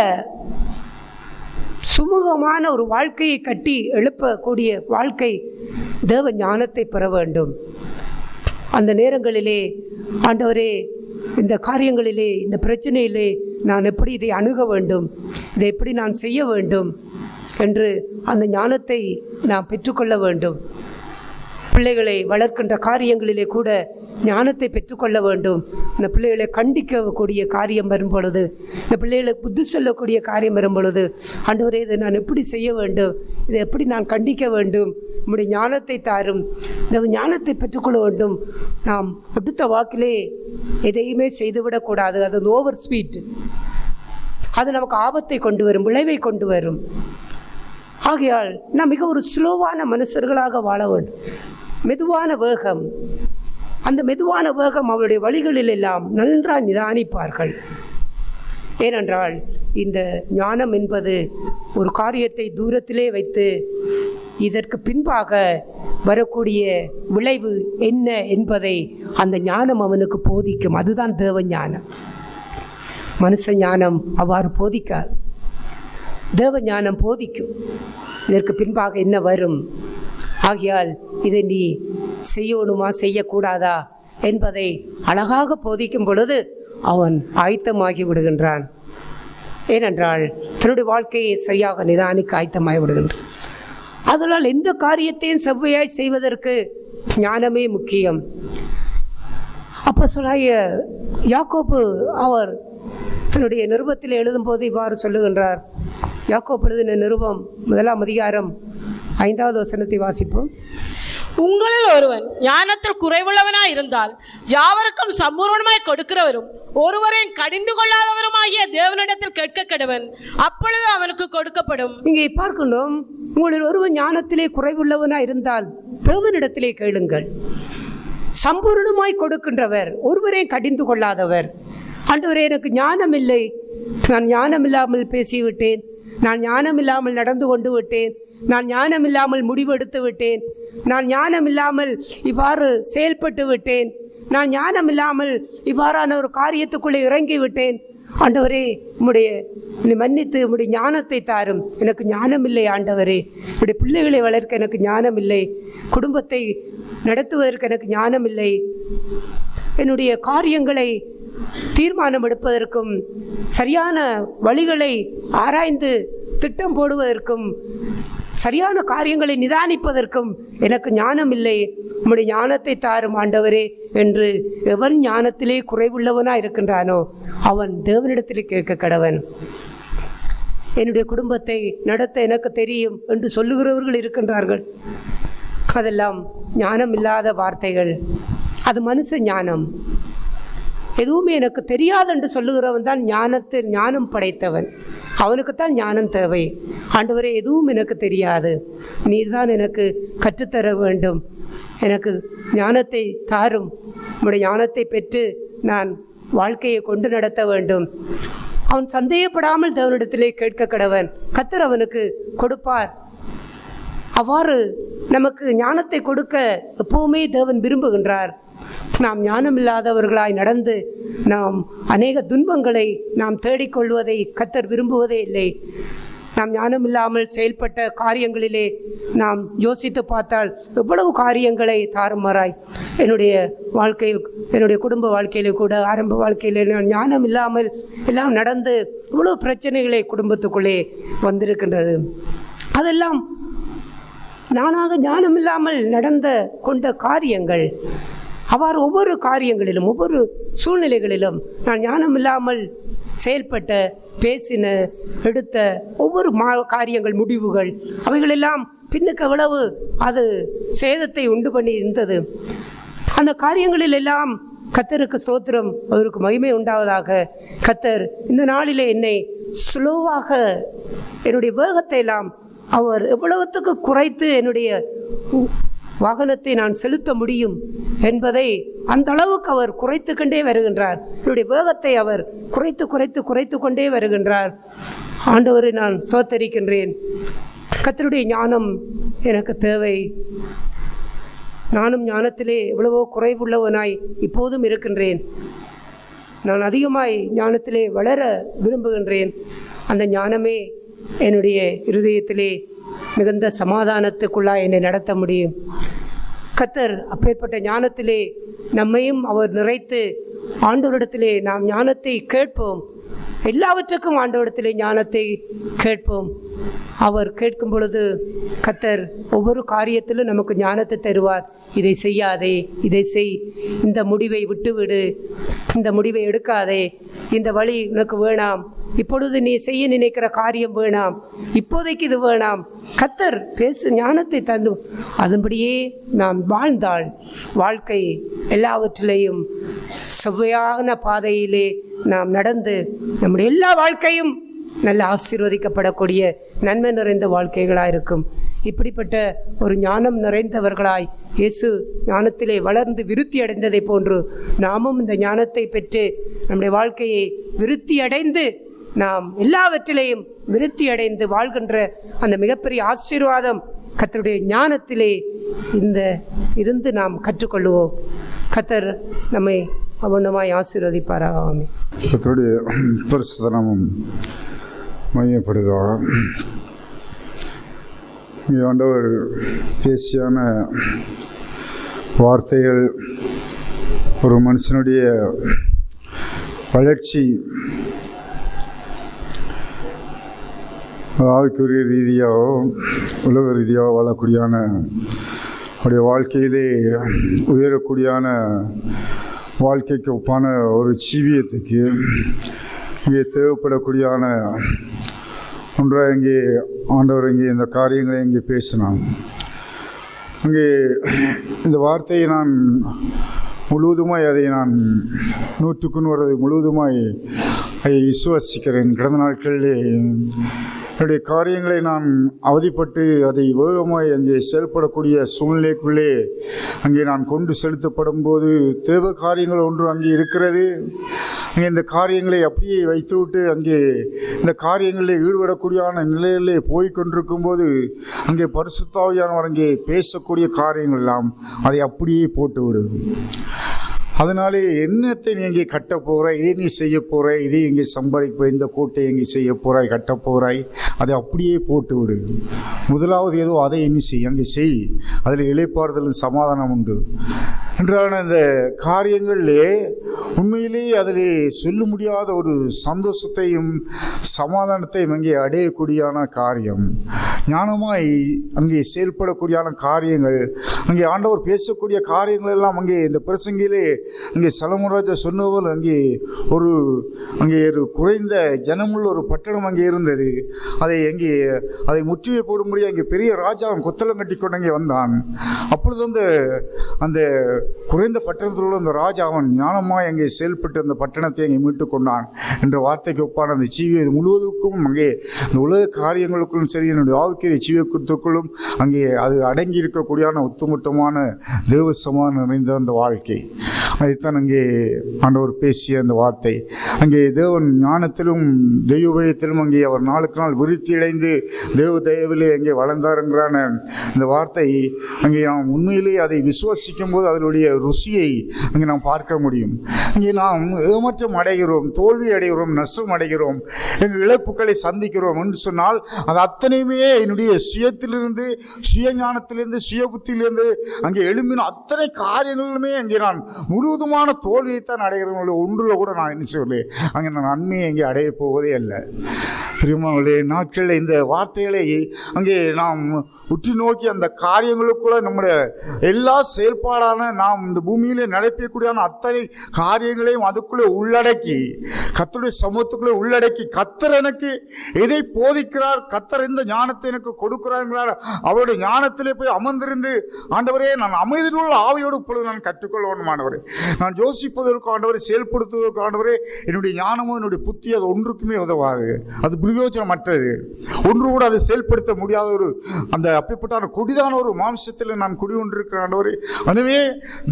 சுமூகமான ஒரு வாழ்க்கையை கட்டி எழுப்பக்கூடிய வாழ்க்கை தேவ ஞானத்தை பெற வேண்டும். அந்த நேரங்களிலே ஆண்டவரே, இந்த காரியங்களிலே, இந்த பிரச்சனையிலே நான் எப்படி இதை அணுக வேண்டும், இதை எப்படி நான் செய்ய வேண்டும் என்று அந்த ஞானத்தை நாம் பெற்றுக்கொள்ள வேண்டும். பிள்ளைகளை வளர்க்கின்ற காரியங்களிலே கூட ஞானத்தை பெற்றுக்கொள்ள வேண்டும். இந்த பிள்ளைகளை கண்டிக்கக்கூடிய காரியம் வரும் பொழுது, இந்த பிள்ளைகளை புத்தி சொல்லக்கூடிய காரியம் வரும் பொழுது, ஆண்டவரே இதை நான் எப்படி செய்ய வேண்டும், இதை எப்படி நான் கண்டிக்க வேண்டும், நம்முடைய ஞானத்தை தாரும். இந்த ஞானத்தை பெற்றுக்கொள்ள வேண்டும். நாம் அடுத்த வாக்கிலே எதையுமே செய்துவிடக்கூடாது. அது ஓவர் ஸ்பீட், அது நமக்கு ஆபத்தை கொண்டு வரும், விளைவை கொண்டு வரும். ஆகையால் நாம் மிக ஒரு ஸ்லோவான மனுஷர்களாக வாழ வேண்டும். மெதுவான வேகம், அந்த மெதுவான வேகம் அவருடைய வழிகளில் எல்லாம் நன்றாக நிதானிப்பார்கள். ஏனென்றால் இந்த ஞானம் என்பது ஒரு காரியத்தை தூரத்திலே வைத்து இதற்கு பின்பாக வரக்கூடிய விளைவு என்ன என்பதை அந்த ஞானம் அவனுக்கு போதிக்கும். அதுதான் தேவ ஞானம். மனுஷ ஞானம் அவ்வாறு போதிக்காது, தேவ ஞானம் போதிக்கும். இதற்கு பின்பாக என்ன வரும், ஆகையால் இதை நீ செய்யணுமா செய்யக்கூடாதா என்பதை அழகாக போதிக்கும் பொழுது அவன் ஆயத்தமாகி விடுகின்றான். ஏனென்றால் தன்னுடைய வாழ்க்கையை சரியாக நிதானிக்க ஆயத்தமாகி விடுகின்றான். அதனால் எந்த காரியத்தையும் செவ்வையாய் செய்வதற்கு ஞானமே முக்கியம். அப்போஸ்தலனாகிய யாக்கோபு அவர் தன்னுடைய நிருபத்தில் எழுதும்போது இவ்வாறு சொல்லுகின்றார். யாக்கோபு எழுதின நிருபம் 1ஆம் அதிகாரம் 5வது வசனத்தை வாசிப்போம். உங்களில் ஒருவன் ஞானத்தில் குறைவுள்ளவனாய் இருந்தால் யாவருக்கும் சம்பூர்ணமாய் கொடுக்கிறவரும் ஒருவரையும் கடிந்து கொள்ளாதவருமாகிய தேவனிடத்தில் கேட்க கடவன், அப்பொழுது அவனுக்கு கொடுக்கப்படும். இங்கே பார்க்கணும், உங்களில் ஒருவன் ஞானத்திலே குறைவுள்ளவனாய் இருந்தால் தேவனிடத்திலே கேளுங்கள். சம்பூர்ணமாய் கொடுக்கின்றவர், ஒருவரையும் கடிந்து கொள்ளாதவர். ஆண்டவரே, எனக்கு ஞானம் இல்லை, நான் ஞானம் இல்லாமல் பேசிவிட்டேன், நான் ஞானம் இல்லாமல் நடந்து கொண்டு விட்டேன், நான் ஞானம் இல்லாமல் முடிவெடுத்து விட்டேன், நான் ஞானம் இல்லாமல் இவ்வாறு செயல்பட்டு விட்டேன், நான் ஞானம் இல்லாமல் இவ்வாறான ஒரு காரியத்துக்குள்ளே இறங்கி விட்டேன். ஆண்டவரே உம்முடைய என்னை மன்னித்து உம்முடைய ஞானத்தை தாரும். எனக்கு ஞானம் இல்லை ஆண்டவரே. என்னுடைய பிள்ளைகளை வளர்க்க எனக்கு ஞானம் இல்லை. குடும்பத்தை நடத்துவதற்கு எனக்கு ஞானம் இல்லை. என்னுடைய காரியங்களை தீர்மானம் எடுப்பதற்கும் சரியான வழிகளை ஆராய்ந்து திட்டம் போடுவதற்கும் சரியான காரியங்களை நிதானிப்பதற்கும் எனக்கு ஞானம் இல்லை. உம்முடைய ஞானத்தை தாரும் ஆண்டவரே என்று எவன் ஞானத்திலே குறைவுள்ளவனாக இருக்கின்றானோ அவன் தேவனிடத்திலே கேட்க கடவன். என்னுடைய குடும்பத்தை நடத்த எனக்கு தெரியும் என்று சொல்லுகிறவர்கள் இருக்கின்றார்கள். அதெல்லாம் ஞானம் இல்லாத வார்த்தைகள். அது மனுஷ ஞானம். எதுவுமே எனக்கு தெரியாது என்று சொல்லுகிறவன் தான் ஞானம் படைத்தவன். அவனுக்குத்தான் ஞானம் தேவை. ஆண்டவரே, எதுவும் எனக்கு தெரியாது, நீர்தான் எனக்கு கற்றுத்தர வேண்டும், எனக்கு ஞானத்தை தாரும், உம்முடைய ஞானத்தை பெற்று நான் வாழ்க்கையை கொண்டு நடத்த வேண்டும். அவன் சந்தேகப்படாமல் தேவனிடத்திலே கேட்க கடவன். கர்த்தர் அவனுக்கு கொடுப்பார். அவ்வாறு நமக்கு ஞானத்தை கொடுக்க எப்பவுமே தேவன் விரும்புகின்றார். நாம் ஞானம் இல்லாதவர்களாய் நடந்து நாம் அநேக துன்பங்களை நாம் தேடிக்கொள்வதை கர்த்தர் விரும்புவதே இல்லை. நாம் ஞானம் இல்லாமல் செயல்பட்ட காரியங்களிலே நாம் யோசித்து பார்த்தால் எவ்வளவு காரியங்களை தாறுமாறாய் என்னுடைய வாழ்க்கையில், என்னுடைய குடும்ப வாழ்க்கையிலே கூட, ஆரம்ப வாழ்க்கையிலே ஞானம் இல்லாமல் எல்லாம் நடந்து இவ்வளவு பிரச்சனைகளை குடும்பத்துக்குள்ளே வந்திருக்கின்றது. அதெல்லாம் நானாக ஞானம் இல்லாமல் நடந்த கொண்ட காரியங்கள். அவ்வாறு ஒவ்வொரு காரியங்களிலும் ஒவ்வொரு சூழ்நிலைகளிலும் நான் ஞானம் இல்லாமல் செயல்பட்ட, பேசின, எடுத்த ஒவ்வொரு காரியங்கள், முடிவுகள், அவைகளெல்லாம் பின்னுக்கு எவ்வளவு அது சேதத்தை உண்டு பண்ணி இருந்தது. அந்த காரியங்களில் எல்லாம் கர்த்தருக்கு ஸ்தோத்திரம், அவருக்கு மகிமை உண்டாவதாக. கர்த்தர் இந்த நாளிலே என்னை ஸ்லோவாக, என்னுடைய வேகத்தை எல்லாம் அவர் எவ்வளவுத்துக்கு குறைத்து என்னுடைய வாகனத்தை நான் செலுத்த முடியும் என்பதை அந்த அளவுக்கு அவர் குறைத்து கொண்டே வருகின்றார். என்னுடைய வேகத்தை அவர் குறைத்து கொண்டே வருகின்றார். ஆண்டவரை நான் ஸ்தோத்தரிக்கின்றேன். கர்த்தருடைய ஞானம் எனக்கு தேவை. நானும் ஞானத்திலே எவ்வளவோ குறைவுள்ளவனாய் இப்போதும் இருக்கின்றேன். நான் அதிகமாய் ஞானத்திலே வளர விரும்புகின்றேன். அந்த ஞானமே என்னுடைய இருதயத்திலே மிகுந்த சமாதானத்துக்குள்ளாய் என்னை நடத்த முடியும். கர்த்தர் அப்பேற்பட்ட ஞானத்திலே நம்மையும் அவர் நிறைத்து ஆண்டவரிடத்திலே நாம் ஞானத்தை கேட்போம். எல்லாவற்றுக்கும் ஆண்டவரிடத்திலே ஞானத்தை கேட்போம். அவர் கேட்கும் பொழுது கர்த்தர் ஒவ்வொரு காரியத்திலும் நமக்கு ஞானத்தை தருவார். இதை செய்யாதே, இதை செய், இந்த முடிவை விட்டுவிடு, இந்த முடிவை எடுக்காதே, இந்த வழி உனக்கு வேணாம், இப்பொழுது நீ செய்ய நினைக்கிற காரியம் வேணாம், இப்போதைக்கு இது வேணாம். கர்த்தர் ஞானத்தை தந்து அதன்படியே நாம் வாழ்ந்தால் வாழ்க்கை எல்லாவற்றிலையும் செவ்வையான பாதையிலே நாம் நடந்து நம்முடைய எல்லா வாழ்க்கையும் நல்ல ஆசீர்வதிக்கப்படக்கூடிய நன்மை நிறைந்த வாழ்க்கைகளாக இருக்கும். இப்படிப்பட்ட ஒரு ஞானம் நிறைந்தவர்களாய் இயேசு ஞானத்திலே வளர்ந்து விருத்தி அடைந்ததை போன்று நாமும் இந்த ஞானத்தை பெற்று நம்முடைய வாழ்க்கையை விருத்தி அடைந்து நாம் எல்லாவற்றிலையும் விருத்தி அடைந்து வாழ்கின்ற அந்த மிகப்பெரிய ஆசீர்வாதம் கர்த்தருடைய ஞானத்திலே இருந்து நாம் கற்றுக்கொள்வோம். கர்த்தர் நம்மை அவனமாய் ஆசீர்வதிப்பாராக. ஆமென். கர்த்தருடைய பரிசுத்த நாமம் மையப்படுதாக. ஆண்டவர் பேசியான வார்த்தைகள் ஒரு மனுஷனுடைய வளர்ச்சி, ஆவிக்குரிய ரீதியாகவோ உலக ரீதியாக வாழக்கூடியான அவருடைய வாழ்க்கையிலே உயரக்கூடியான வாழ்க்கைக்கு ஒப்பான ஒரு ஜீவியத்துக்கு இங்கே தேவைப்படக்கூடியான ஒன்றாக இங்கே ஆண்டவர் இங்கே இந்த காரியங்களை இங்கே பேசினான். அங்கே இந்த வார்த்தையை நான் முழுவதுமாய் அதை நான் 100% முழுவதுமாய் அதை விசுவாசிக்கிறேன். கடந்த நாட்களிலே என்னுடைய காரியங்களை நான் அவதிப்பட்டு அதை வேகமாய் அங்கே செயல்படக்கூடிய சூழ்நிலைக்குள்ளே அங்கே நான் கொண்டு செலுத்தப்படும் போது தேவ காரியங்கள் ஒன்று அங்கே இருக்கிறது. அங்கே இந்த காரியங்களை அப்படியே வைத்துவிட்டு அங்கே இந்த காரியங்களில் ஈடுபடக்கூடியான நிலையிலே போய்கொண்டிருக்கும் போது அங்கே பரிசுத்த ஆவியானவர் அங்கே பேசக்கூடிய காரியங்கள் எல்லாம் அதை அப்படியே போட்டுவிடும். அதனாலே என்னத்தை நீ இங்கே கட்ட போகிறாய், இதை நீ செய்ய போகிறாய், இதை இங்கே சம்பாதிக்க, இந்த கோட்டையை இங்கே செய்ய போகிறாய், கட்ட போகிறாய், அதை அப்படியே போட்டு விடு. முதலாவது ஏதோ அதை என்ன செய், அங்கே செய், அதில் இளைப்பாறுதலும் சமாதானம் உண்டு என்றான இந்த காரியங்களிலே உண்மையிலேயே அதிலே சொல்ல முடியாத ஒரு சந்தோஷத்தையும் சமாதானத்தையும் அங்கே அடையக்கூடியான காரியம். ஞானமாய் அங்கே செயல்படக்கூடியான காரியங்கள், அங்கே ஆண்டவர் பேசக்கூடிய காரியங்கள் எல்லாம் அங்கே இந்த பிரசங்கிலே அங்கே சலமராஜா சொன்னவர் அங்கே ஒரு குறைந்த ஜனமுள்ள ஒரு பட்டணம் அங்கே இருந்தது. அதை முற்றுகை போடும்படி அங்கே பெரிய ராஜா கொத்தளம் கட்டி கொண்டு அங்கே வந்தான். அப்பொழுது அந்த குறைந்த பட்டணத்தில் உள்ள அந்த ராஜா அவன் ஞானமாய் அங்கே செயல்பட்டு அந்த பட்டணத்தை அங்கே மீட்டு கொண்டான் என்ற வார்த்தைக்கு ஒப்பான அந்த ஜீவிய முழுவதுக்கும் அங்கே இந்த உலக காரியங்களுக்கும் சரி, என்னுடைய ஆவிக்கிற ஜீவத்துக்குள்ளும் அங்கே அது அடங்கி இருக்கக்கூடியான ஒத்துமொட்டமான தேவ சமாதானம் நிறைந்த அந்த வாழ்க்கை. அதைத்தான் அங்கே ஆண்டவர் பேசிய அந்த வார்த்தை. அங்கே தேவன் ஞானத்திலும் தெய்வபயத்திலும் அங்கே அவர் நாளுக்கு நாள் விருத்தி அடைந்து தேவ தயவிலே அங்கே வளர்ந்தாருங்கிறான இந்த வார்த்தை அங்கே நாம் உண்மையிலேயே அதை விசுவாசிக்கும் போது அதனுடைய ருசியை அங்கே நாம் பார்க்க முடியும். இங்கே நாம் ஏமாற்றம் அடைகிறோம், தோல்வி அடைகிறோம், நஷ்டம் அடைகிறோம், எங்கள் இழப்புகளை சந்திக்கிறோம் என்று சொன்னால் அது அத்தனையுமே என்னுடைய சுயத்திலிருந்து, சுய ஞானத்திலிருந்து, சுய புத்தியிலிருந்து அங்கே எழும்பின அத்தனை காரியங்களுமே அங்கே நான் முழுவதுமான தோல்வியைத்தான் அடைகிறேன். ஒன்றில் கூட நான் என்ன செய்யவில்லை, அங்கே நான் நன்மையை அங்கே அடைய போவதே அல்ல. பிரியமானவர்களே, நாட்களில் இந்த வார்த்தைகளை அங்கே நாம் உற்று நோக்கி அந்த காரியங்களுக்குள்ள நம்முடைய எல்லா செயல்பாடான நாம் இந்த பூமியிலே நடக்கக்கூடியான அத்தனை காரியங்களையும் அதுக்குள்ளே உள்ளடக்கி, கர்த்தருடைய சமூகத்துக்குள்ளே உள்ளடக்கி, கர்த்தர் எனக்கு எதை போதிக்கிறார், கர்த்தர் இந்த ஞானத்தை எனக்கு கொடுக்கிறார், அவருடைய ஞானத்திலே போய் அமர்ந்திருந்து, ஆண்டவரே நான் அமைதியுள்ள ஆவியோடு இப்பொழுது நான் கற்றுக்கொள்ளணும் ஆண்டவரே, நான் யோசிப்பதற்கு ஆண்டவரை, செயல்படுத்துவதற்கு ஆண்டவரே, என்னுடைய ஞானமும் என்னுடைய புத்தி அது ஒன்றுக்குமே உதவாது, அது பிரயோஜனமற்றது, ஒன்று கூட அதை செயல்படுத்த முடியாத ஒரு அந்த அப்படிப்பட்ட கொடிதான ஒரு மாம்சத்தில் நான் குடிகொண்டிருக்கிறேன் ஆண்டவரே. எனவே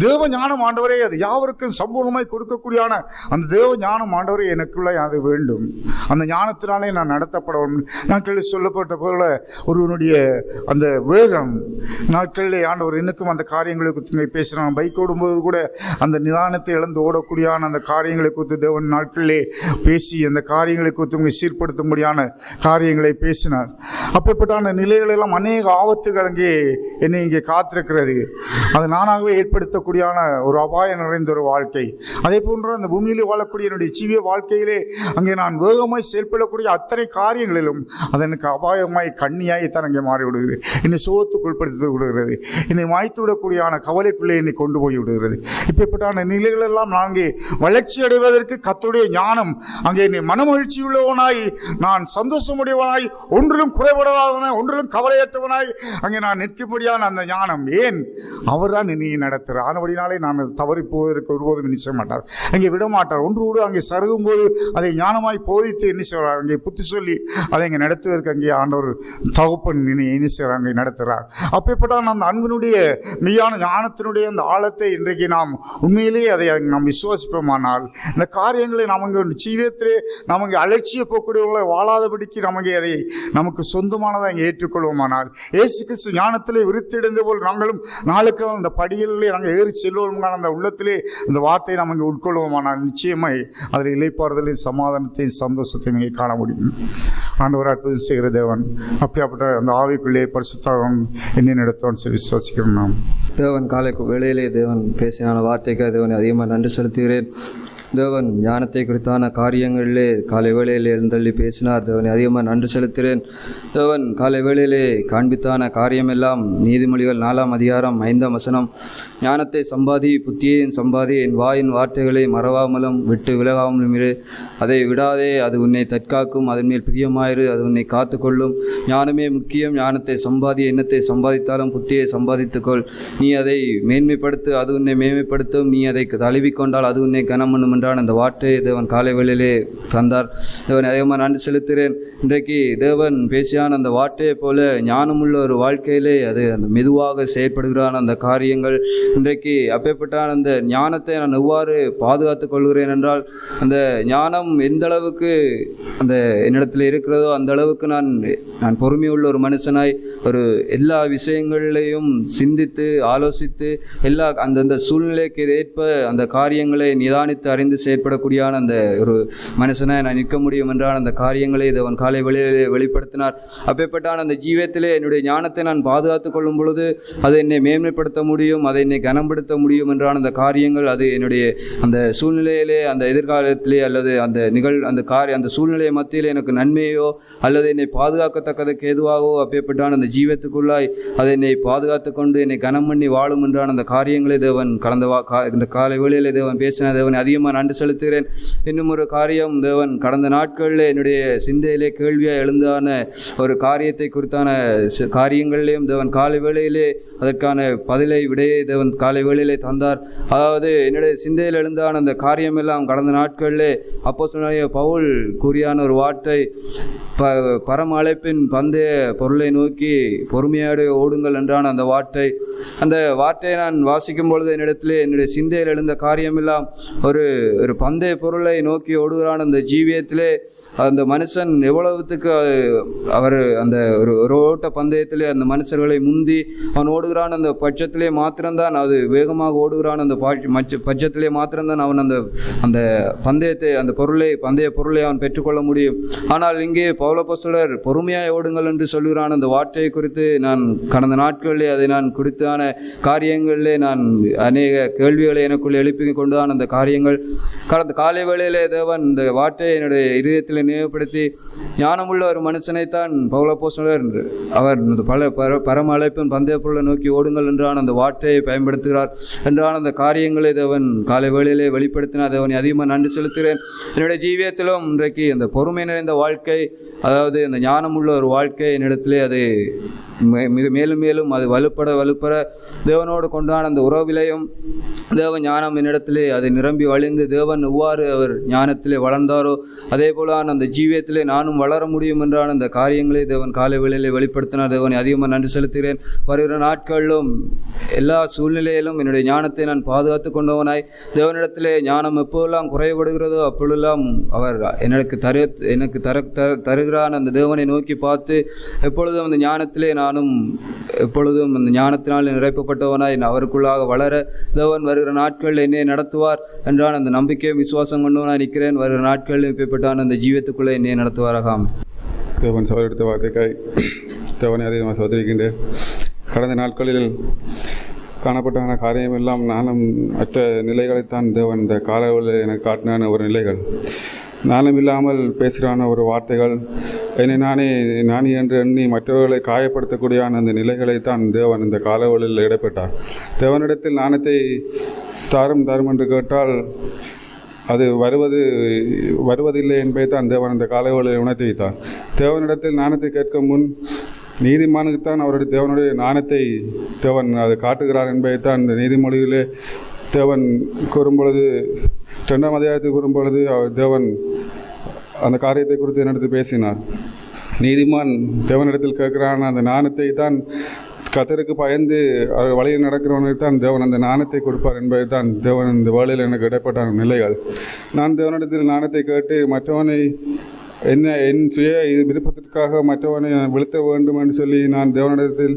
தேவ ஞானம் ஆண்டவரே, அது யாவருக்கும் சம்பூர்ணமாய் கொடுக்கக்கூடியான அந்த தேவ ஞானம் ஆண்டவரே எனக்குள்ள அது வேண்டும். அந்த ஞானத்தினாலே நான் நடத்தப்படவும். நாட்களில் சொல்லப்பட்ட போல ஒருவனுடைய அந்த வேகம் நாட்களிலே ஆண்டவர் எனக்கும் அந்த காரியங்களை குறித்து பேசுகிறான். பைக் ஓடும்போது கூட அந்த நிதானத்தை இழந்து ஓடக்கூடியான அந்த காரியங்களை குறித்து தேவன் நாட்களிலே பேசி அந்த காரியங்களை குறித்து சீர்படுத்தும்படியான காரியங்களை பேசினார். அப்படிப்பட்ட நிலைகளெல்லாம் அநேக ஆபத்துகள் அங்கே என்னை இங்கே காத்திருக்கிறது. அது நானாகவே ஏற்படுத்தக்கூடியான ஒரு அபாயம் நிறைந்த ஒரு வாழ்க்கை. அதே போன்ற அந்த பூமியிலே வாழக்கூடிய என்னுடைய ஜீவிய வாழ்க்கையிலே அங்கே நான் வேகமாய் செயல்படக்கூடிய அத்தனை காரியங்களிலும் அது எனக்கு அபாயமாய் கண்ணியாய்த்தான் அங்கே மாறிவிடுகிறது. என்னை சோகத்துக்கு உட்படுத்தி விடுகிறது, என்னை மாய்த்து விடக்கூடியான கவலைக்குள்ளே என்னை கொண்டு போய் விடுகிறது. இப்படிப்பட்ட நிலைகளெல்லாம் நான் அங்கே வளர்ச்சி அடைவதற்கு கர்த்தருடைய ஞானம் அங்கே என்னை மனமகிழ்ச்சி உள்ளவனாய், நான் சந்தோஷமுடையவனாய், ஒன்றிலும் குறைபடாதவனாய், ஒன்றிலும் கவலையற்றவனாய் அங்கே நான் நிற்கும்படியான அந்த ஞானம். ஏன்? அவர் தான் என்னை நடத்துகிறார். ஆனபடினாலே நான் தவறி போவதற்கு ஒருபோதும் என்ன செய்ய மாட்டார், அங்கே விடமாட்டார். ஒன்று கூட அங்கே சருகும்போது அதை ஞானமாய் போதித்து என்ன செய்வார், அங்கே புத்தி சொல்லி அதை அங்கே நடத்துவதற்கு அங்கே ஆண்டவர் தகப்பன் என்ன செய்கிறார், அங்கே நடத்துகிறார். அப்பேற்பட்ட அந்த அன்பினுடைய மெய்யான ஞானத்தினுடைய அந்த ஆழத்தை இன்றைக்கு நாம் உண்மையிலேயே அதை நாம் விசுவாசிப்போமானால், இந்த காரியங்களை நமக்கு ஜீவியத்திலே நமக்கு அலட்சிய போக்கூடியவர்களை வாழாதபடிக்கு நமக்கு அதை நமக்கு சொந்தமானதை அங்கே ஏற்றுக்கொள்வோமானால், இயேசு கிறிஸ்து ஞானத்திலே விருத்தியடைந்த போல் நாங்களும் நாளுக்கு அந்த படிகளிலே நாங்கள் ஏறி செல்வோம். அந்த உள்ளத்திலே அந்த வார்த்தையை நாம் அங்கே உட்கொள்வோமானால் நிச்சயமாய் அதில் இளைப்பாறுதலையும் சமாதானத்தையும் சந்தோஷத்தையும் இங்கே காண முடியும். ஆண்டவர் அற்புதம் செய்கிற தேவன். அப்படியாப்பட்ட அந்த ஆவிக்குள்ளே பரிசுத்தம் என்ன நடத்துவான்னு சொல்லி விசுவாசிக்கிறோம். நாம் தேவன் காலை வேளையிலே தேவன் பேசின வார்த்தைக்காக தேவனை அதிகமாக நன்றி செலுத்துகிறேன். தேவன் ஞானத்தை குறித்தான காரியங்களிலே காலை வேளையிலே எழுந்தள்ளி பேசினார். தேவனை அதிகமாக நன்றி செலுத்துகிறேன். தேவன் காலை வேளையிலே காண்பித்தான காரியமெல்லாம் நீதிமொழிகள் 4ஆம் அதிகாரம் 5ஆம் வசனம், ஞானத்தை சம்பாதி, புத்தியையும் சம்பாதி, என் வாயின் வார்த்தைகளை மறவாமலும் விட்டு விலகாமலும் இரு, அதை விடாதே, அது உன்னை தற்காக்கும், அதன் மேல் பிரியமாயிரு, அது உன்னை காத்துக்கொள்ளும். ஞானமே முக்கியம், ஞானத்தை சம்பாதி, எண்ணத்தை சம்பாதித்தாலும் புத்தியை சம்பாதித்துக்கொள். நீ அதை மேன்மைப்படுத்து, அது உன்னை மேன்மைப்படுத்தும். நீ அதை தழுவிக்கொண்டால் அது உன்னை கனம் பண்ணும் என்றான். அந்த வார்த்தையை தேவன் காலை வேளையிலே தந்தார். தேவன் அதிகமாக நன்றி செலுத்துகிறேன். இன்றைக்கு தேவன் பேசியான அந்த வார்த்தையை போல ஞானமுள்ள ஒரு வாழ்க்கையிலே அது அந்த மெதுவாக செயற்படுகிறான் அந்த காரியங்கள். இன்றைக்கு அப்பேற்பட்ட அந்த ஞானத்தை நான் எவ்வாறு பாதுகாத்து கொள்கிறேன் என்றால், அந்த ஞானம் எந்த அளவுக்கு அந்த என்னிடத்தில் இருக்கிற இருக்கிறதோ அந்த அளவுக்கு நான் பொறுமையுள்ள ஒரு மனுஷனாய் ஒரு எல்லா விஷயங்களையும் சிந்தித்து ஆலோசித்து எல்லா அந்தந்த சூழ்நிலைக்கு ஏற்ப அந்த காரியங்களை நிதானித்து அறிந்து செயற்படக்கூடியான அந்த ஒரு மனுஷனாய் நான் நிற்க முடியும் என்றால் அந்த காரியங்களை தேவன் காலை வெளியிலே வெளிப்படுத்தினார். அப்பேற்பட்டான அந்த ஜீவியத்திலே என்னுடைய ஞானத்தை நான் பாதுகாத்து கொள்ளும் பொழுது அதை என்னை மேன்மைப்படுத்த முடியும், அதை என்னை கனப்படுத்த முடியும் என்றான அந்த காரியங்கள் அது என்னுடைய அந்த சூழ்நிலையிலே அந்த எதிர்காலத்திலே அல்லது அந்த சூழ்நிலை மத்தியிலே எனக்கு நன்மையோ அல்லது என்னை பாதுகாக்கத்தக்கதுக்கு ஏதுவாகவோ அப்பேற்பட்டான அந்த ஜீவத்துக்குள்ளாய் அதை என்னை பாதுகாத்து கொண்டு என்னை கனம் பண்ணி வாழும் என்றான அந்த காரியங்களை தேவன் இந்த காலை வேளையிலே தேவன் பேசின தேவனை அதிகமாக நன்றி செலுத்துகிறேன். இன்னும் ஒரு காரியம், தேவன் கடந்த நாட்களில் என்னுடைய சிந்தையிலே கேள்வியாக எழுந்தான ஒரு காரியத்தை குறித்தான காரியங்களிலேயும் தேவன் காலை வேளையிலே அதற்கான பதிலை விடையை தேவன் காலை வேளையிலே தந்தார். அதாவது என்னுடைய சிந்தையில் எழுந்தான அந்த காரியமெல்லாம் கடந்த நாட்களிலே அப்போஸ்தலனாகிய பவுல் கூறியான ஒரு வார்த்தை, பரம அழைப்பின் பந்தய பொருளை நோக்கி பொறுமையோடு ஓடுங்கள் என்றான அந்த வார்த்தையை நான் வாசிக்கும் பொழுது என்னுடைய சிந்தையில் எழுந்த காரியமெல்லாம் ஒரு பந்தய பொருளை நோக்கி ஓடுகிறான். அந்த ஜீவியத்திலே அந்த மனுஷன் எவ்வளவுத்துக்கு அவர் அந்த ஒரு ஓட்ட பந்தயத்திலே அந்த மனுஷர்களை முந்தி அவன் ஓடுகிறான் அந்த பட்சத்திலே மாத்திரம்தான், அது வேகமாக ஓடுகிறான் அந்த பட்சத்திலே மாத்திரம்தான் அவன் அந்த பந்தயத்தை பந்தய பொருளை அவன் பெற்றுக்கொள்ள முடியும். ஆனால் இங்கே பவுலப்போஸ்தலர் பொறுமையாய் ஓடுங்கள் என்று சொல்கிறான். அந்த வார்த்தையை குறித்து நான் கடந்த நாட்களிலே அதை நான் குறித்தான காரியங்களிலே நான் அநேக கேள்விகளை எனக்குள்ளே எழுப்பி கொண்டுதான் அந்த காரியங்கள் கடந்த காலை வேளையிலே தேவன் இந்த வார்த்தையை என்னுடைய இதயத்தில் நினைவுபடுத்தி ஞானமுள்ள ஒரு மனுஷனைத்தான் பவுலப்போஸ்தலர் அவர் பரம அழைப்பின் பந்தய பொருளை நோக்கி ஓடுங்கள் என்றான் அந்த வார்த்தையை பயன்படுத்துகிறார் என்றான் அந்த காரியங்களை தேவன் காலை வேளையிலே வெளிப்படுத்தினார். தேவனை அதிகமாக நன்றி செலுத்துகிறேன். என்னுடைய ஜீவியத்திலும் இன்றைக்கு அந்த பொறுமை நிறைந்த வாழ்க்கை, அதாவது அந்த ஞானமுள்ள ஒரு வாழ்க்கை என்னிடத்திலே அது மேலும் மேலும் அது வலுப்பட தேவனோடு கொண்டான அந்த உறவிலையும் தேவ ஞானம் என்னிடத்திலே அது நிரம்பி வழிந்து தேவன் எவ்வாறு அவர் ஞானத்திலே வளர்ந்தாரோ அதே போல அந்த ஜீவியத்திலே நானும் வளர முடியும் என்றான அந்த காரியங்களை தேவன் காலை வேளையிலே வெளிப்படுத்தினார். தேவனை அதிகமாக நன்றி செலுத்துகிறேன். வருகிற நாட்களிலும் எல்லா சூழ்நிலையிலும் என்னுடைய ஞானத்தை நான் பாதுகாத்து கொண்டவனாய் தேவனிடத்திலே ஞானம் எப்போதெல்லாம் குறைபடுகிறதோ அப்பொழுதெல்லாம் அவர் எனக்கு தருகிறான் அந்த தேவனை நோக்கி பார்த்து எப்பொழுதும் அந்த ஞானத்திலே நானும் எப்பொழுதும் அந்த ஞானத்தினால் நிரப்பப்பட்டவனாய் அவருக்குள்ளாக வளர தேவன் வருகிற நாட்களில் என்னை நடத்துவார் என்றான் அந்த நம்பிக்கையை விசுவாசம் கொண்டவனாய் நிற்கிறேன். வருகிற நாட்களில் இப்பேற்பட்டான அந்த ஜீவத்துக்குள்ளே என்னை நடத்துவாராக. தேவன் சோதரித்த வார்த்தைக்காய் தேவனை அதிகமாக சோதரிக்கின்றேன். கடந்த நாட்களில் காணப்பட்டான காரியமெல்லாம் நானும் மற்ற நிலைகளைத்தான் தேவன் இந்த காலவில் எனக்கு காட்டினான ஒரு நிலைகள், நானும் இல்லாமல் பேசுகிறான ஒரு வார்த்தைகள், என்னை நானே என்று எண்ணி மற்றவர்களை காயப்படுத்தக்கூடியான அந்த நிலைகளைத்தான் தேவன் இந்த காலவழியில் இடப்பட்டார். தேவனிடத்தில் ஞானத்தை தாரும் என்று கேட்டால் அது வருவதில்லை என்பதை தான் தேவன் இந்த காலவழியில் உணர்த்தி வைத்தார். தேவனிடத்தில் ஞானத்தை கேட்கும் முன் நீதிமானுக்குத்தான் அவருடைய தேவனுடைய ஞானத்தை தேவன் அது காட்டுகிறார் என்பதைத்தான் இந்த நீதிமொழியிலே தேவன் கூறும்பொழுது 2ஆம் அதிகாரத்தில் கூறும்பொழுது தேவன் அந்த காரியத்தை குறித்து என்னிடத்தில் பேசினார். நீதிமான் தேவனிடத்தில் கேட்கிறான் அந்த ஞானத்தை தான் கர்த்தருக்கு பயந்து அவர் வழியில் நடக்கிறவனுக்கு தான் தேவன் அந்த ஞானத்தை கொடுப்பார் என்பதை தான் தேவன் இந்த வேளையில் எனக்கு இடைப்பட்ட நிலைகள். நான் தேவனிடத்தில் ஞானத்தை கேட்டு மற்றவனை என் சுய விருப்பத்திற்காக மற்றவனை விழுத்த வேண்டும் என்று சொல்லி நான் தேவனிடத்தில்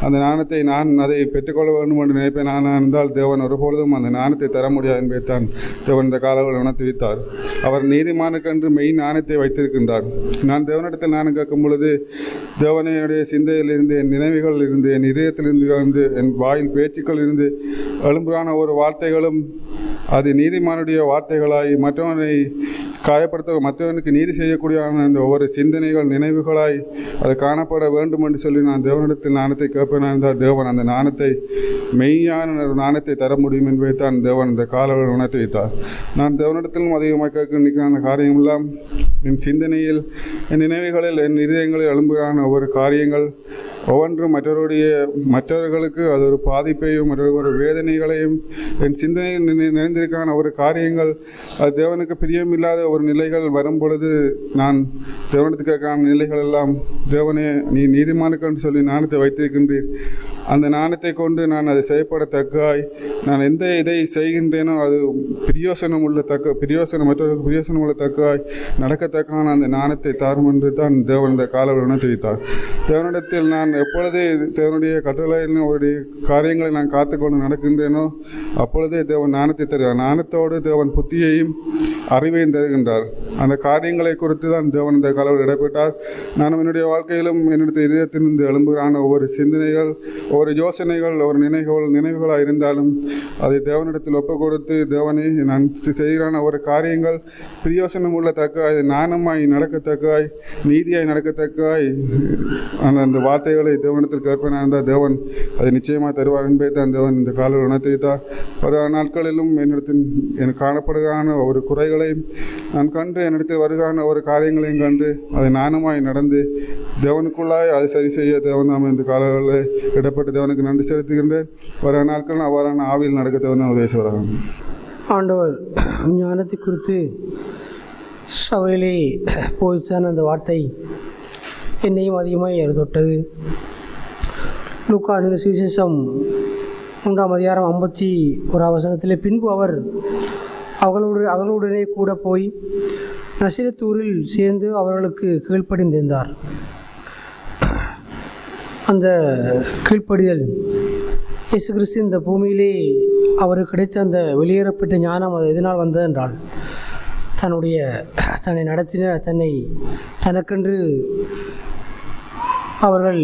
அந்த ஞானத்தை நான் அதை பெற்றுக்கொள்ள வேண்டும் என்று நினைப்பேன். நான் இருந்தால் தேவன் ஒருபொழுதும் அந்த ஞானத்தை தர முடியாது என்பதைத்தான் தேவன் இந்த காலத்தில் உணர்த்தி வைத்தார். அவர் நீதிமானுக்கென்று மெய் ஞானத்தை வைத்திருக்கின்றார். நான் தேவனிடத்தில் ஞானம் கேட்கும் பொழுது தேவனை என்னுடைய சிந்தையிலிருந்து, என் நினைவுகளில் இருந்து, என் இதயத்திலிருந்து, என் வாயில் பேச்சுக்கள் இருந்து எழும்புறான ஒரு வார்த்தைகளும் அது நீதிமானுடைய வார்த்தைகளாய் மற்றவனை மற்றவனுக்கு நீதி செய்யக்கூடிய அந்த ஒவ்வொரு சிந்தனைகள் நினைவுகளாய் அது காணப்பட வேண்டும் என்று சொல்லி நான் தேவனிடத்தில் ஞானத்தை கேட்பேன் என்றால் தேவன் அந்த ஞானத்தை மெய்யான ஒரு ஞானத்தை தர முடியும் என்பதை தான் தேவன் இந்த காலவழியில் உணர்த்தி வைத்தார். நான் தேவனிடத்திலும் அதிகமாக கேட்க நிற்கிறான காரியமெல்லாம் என் சிந்தனையில், என் நினைவுகளில், என் இதயங்களில் எழும்புகிறான ஒவ்வொரு காரியங்கள் ஒவ்வொன்றும் மற்றவர்களுக்கு அது ஒரு பாதிப்பையும் ஒரு வேதனைகளையும் என் சிந்தனையில் நிறைந்திருக்கான ஒரு காரியங்கள் அது தேவனுக்கு பிரியமில்லாத ஒரு நிலைகள் வரும் பொழுது நான் தேவனத்துக்கான நிலைகள் எல்லாம் தேவனே நீ நீதிமானுக்கு சொல்லி ஞானத்தை வைத்திருக்கின்றீர், அந்த ஞானத்தை கொண்டு நான் அதை செய்யப்படத்தக்காய் நான் எந்த இதை செய்கின்றேனோ அது மற்றவர்களுக்கு பிரியோசனம் உள்ளத்தக்காய் நடக்கத்தக்கான அந்த ஞானத்தை தாரும் என்று தான் தேவன் இந்த காலவெளியில் உணர்த்தித்தார். தேவனிடத்தில் நான் எப்பொழுதே தேவனுடைய கட்டளையின் அவருடைய காரியங்களை நான் காத்துக்கொண்டு நடக்கின்றேனோ அப்பொழுதே தேவன் ஞானத்தை தருவார். ஞானத்தோடு தேவன் புத்தியையும் அறிவையும் தருகின்றார். அந்த காரியங்களை குறித்து தான் தேவன் இந்த காலவெளியில் இடைப்பட்டார். நானும் என்னுடைய வாழ்க்கையிலும் என்னுடைய இதயத்திலிருந்து எழும்புகிறான ஒவ்வொரு சிந்தனைகள், ஒவ்வொரு யோசனைகள், ஒவ்வொரு நினைவுகளாக இருந்தாலும் அதை தேவனிடத்தில் ஒப்புக் கொடுத்து, தேவனை நான் செய்கிறான ஒரு காரியங்கள் பிரியோசனம் உள்ளத்தக்காய், ஞானமாய் நடக்கத்தக்காய், நீதியாய் நடக்கத்தக்காய் அந்த வார்த்தைகளை தேவனிடத்தில் கேட்பேன் இருந்தால் தேவன் அதை நிச்சயமாக தருவார் என்பதை தான் தேவன் இந்த காலையில் உணர்த்தித்தார். வர நாட்களிலும் என்னிடத்தில் எனக்கு காணப்படுகிறான ஒரு குறைகளையும் நான் கண்டு என்னிடத்தில் வருகிறான ஒரு காரியங்களையும் கண்டு அதை ஞானமாய் நடந்து தேவனுக்குள்ளாய் அதை சரி செய்ய தேவன் நாம் இந்த காலங்களில் இடப்பட்டு தேவனுக்கு நன்றி செலுத்துகின்றேன். வர நாட்கள் அவ்வாறான ஆவியில் நடக்க தேவன் தான் உதவி செய்வார்கள். ஆண்டவர் ஞானத்தை குறித்து சபையிலே போய்ச்சான அந்த வார்த்தை என்னையும் அதிகமாக தொட்டது. லூக்கா சுவிசேஷம் 3ஆம் அதிகாரம் 51ஆம் வசனத்திலே, பின்பு அவர் அவர்களுடனே கூட போய் நசிரத்தூரில் சேர்ந்து அவர்களுக்கு கீழ்ப்படிந்திருந்தார். அந்த கீழ்ப்படிதல் இயேசு கிறிஸ்து இந்த பூமியிலே அவருக்கு கிடைத்த அந்த வெளியேறப்பட்ட ஞானம் அது எதனால் வந்தது என்றால், தன்னை நடத்தின தனக்கென்று அவர்கள்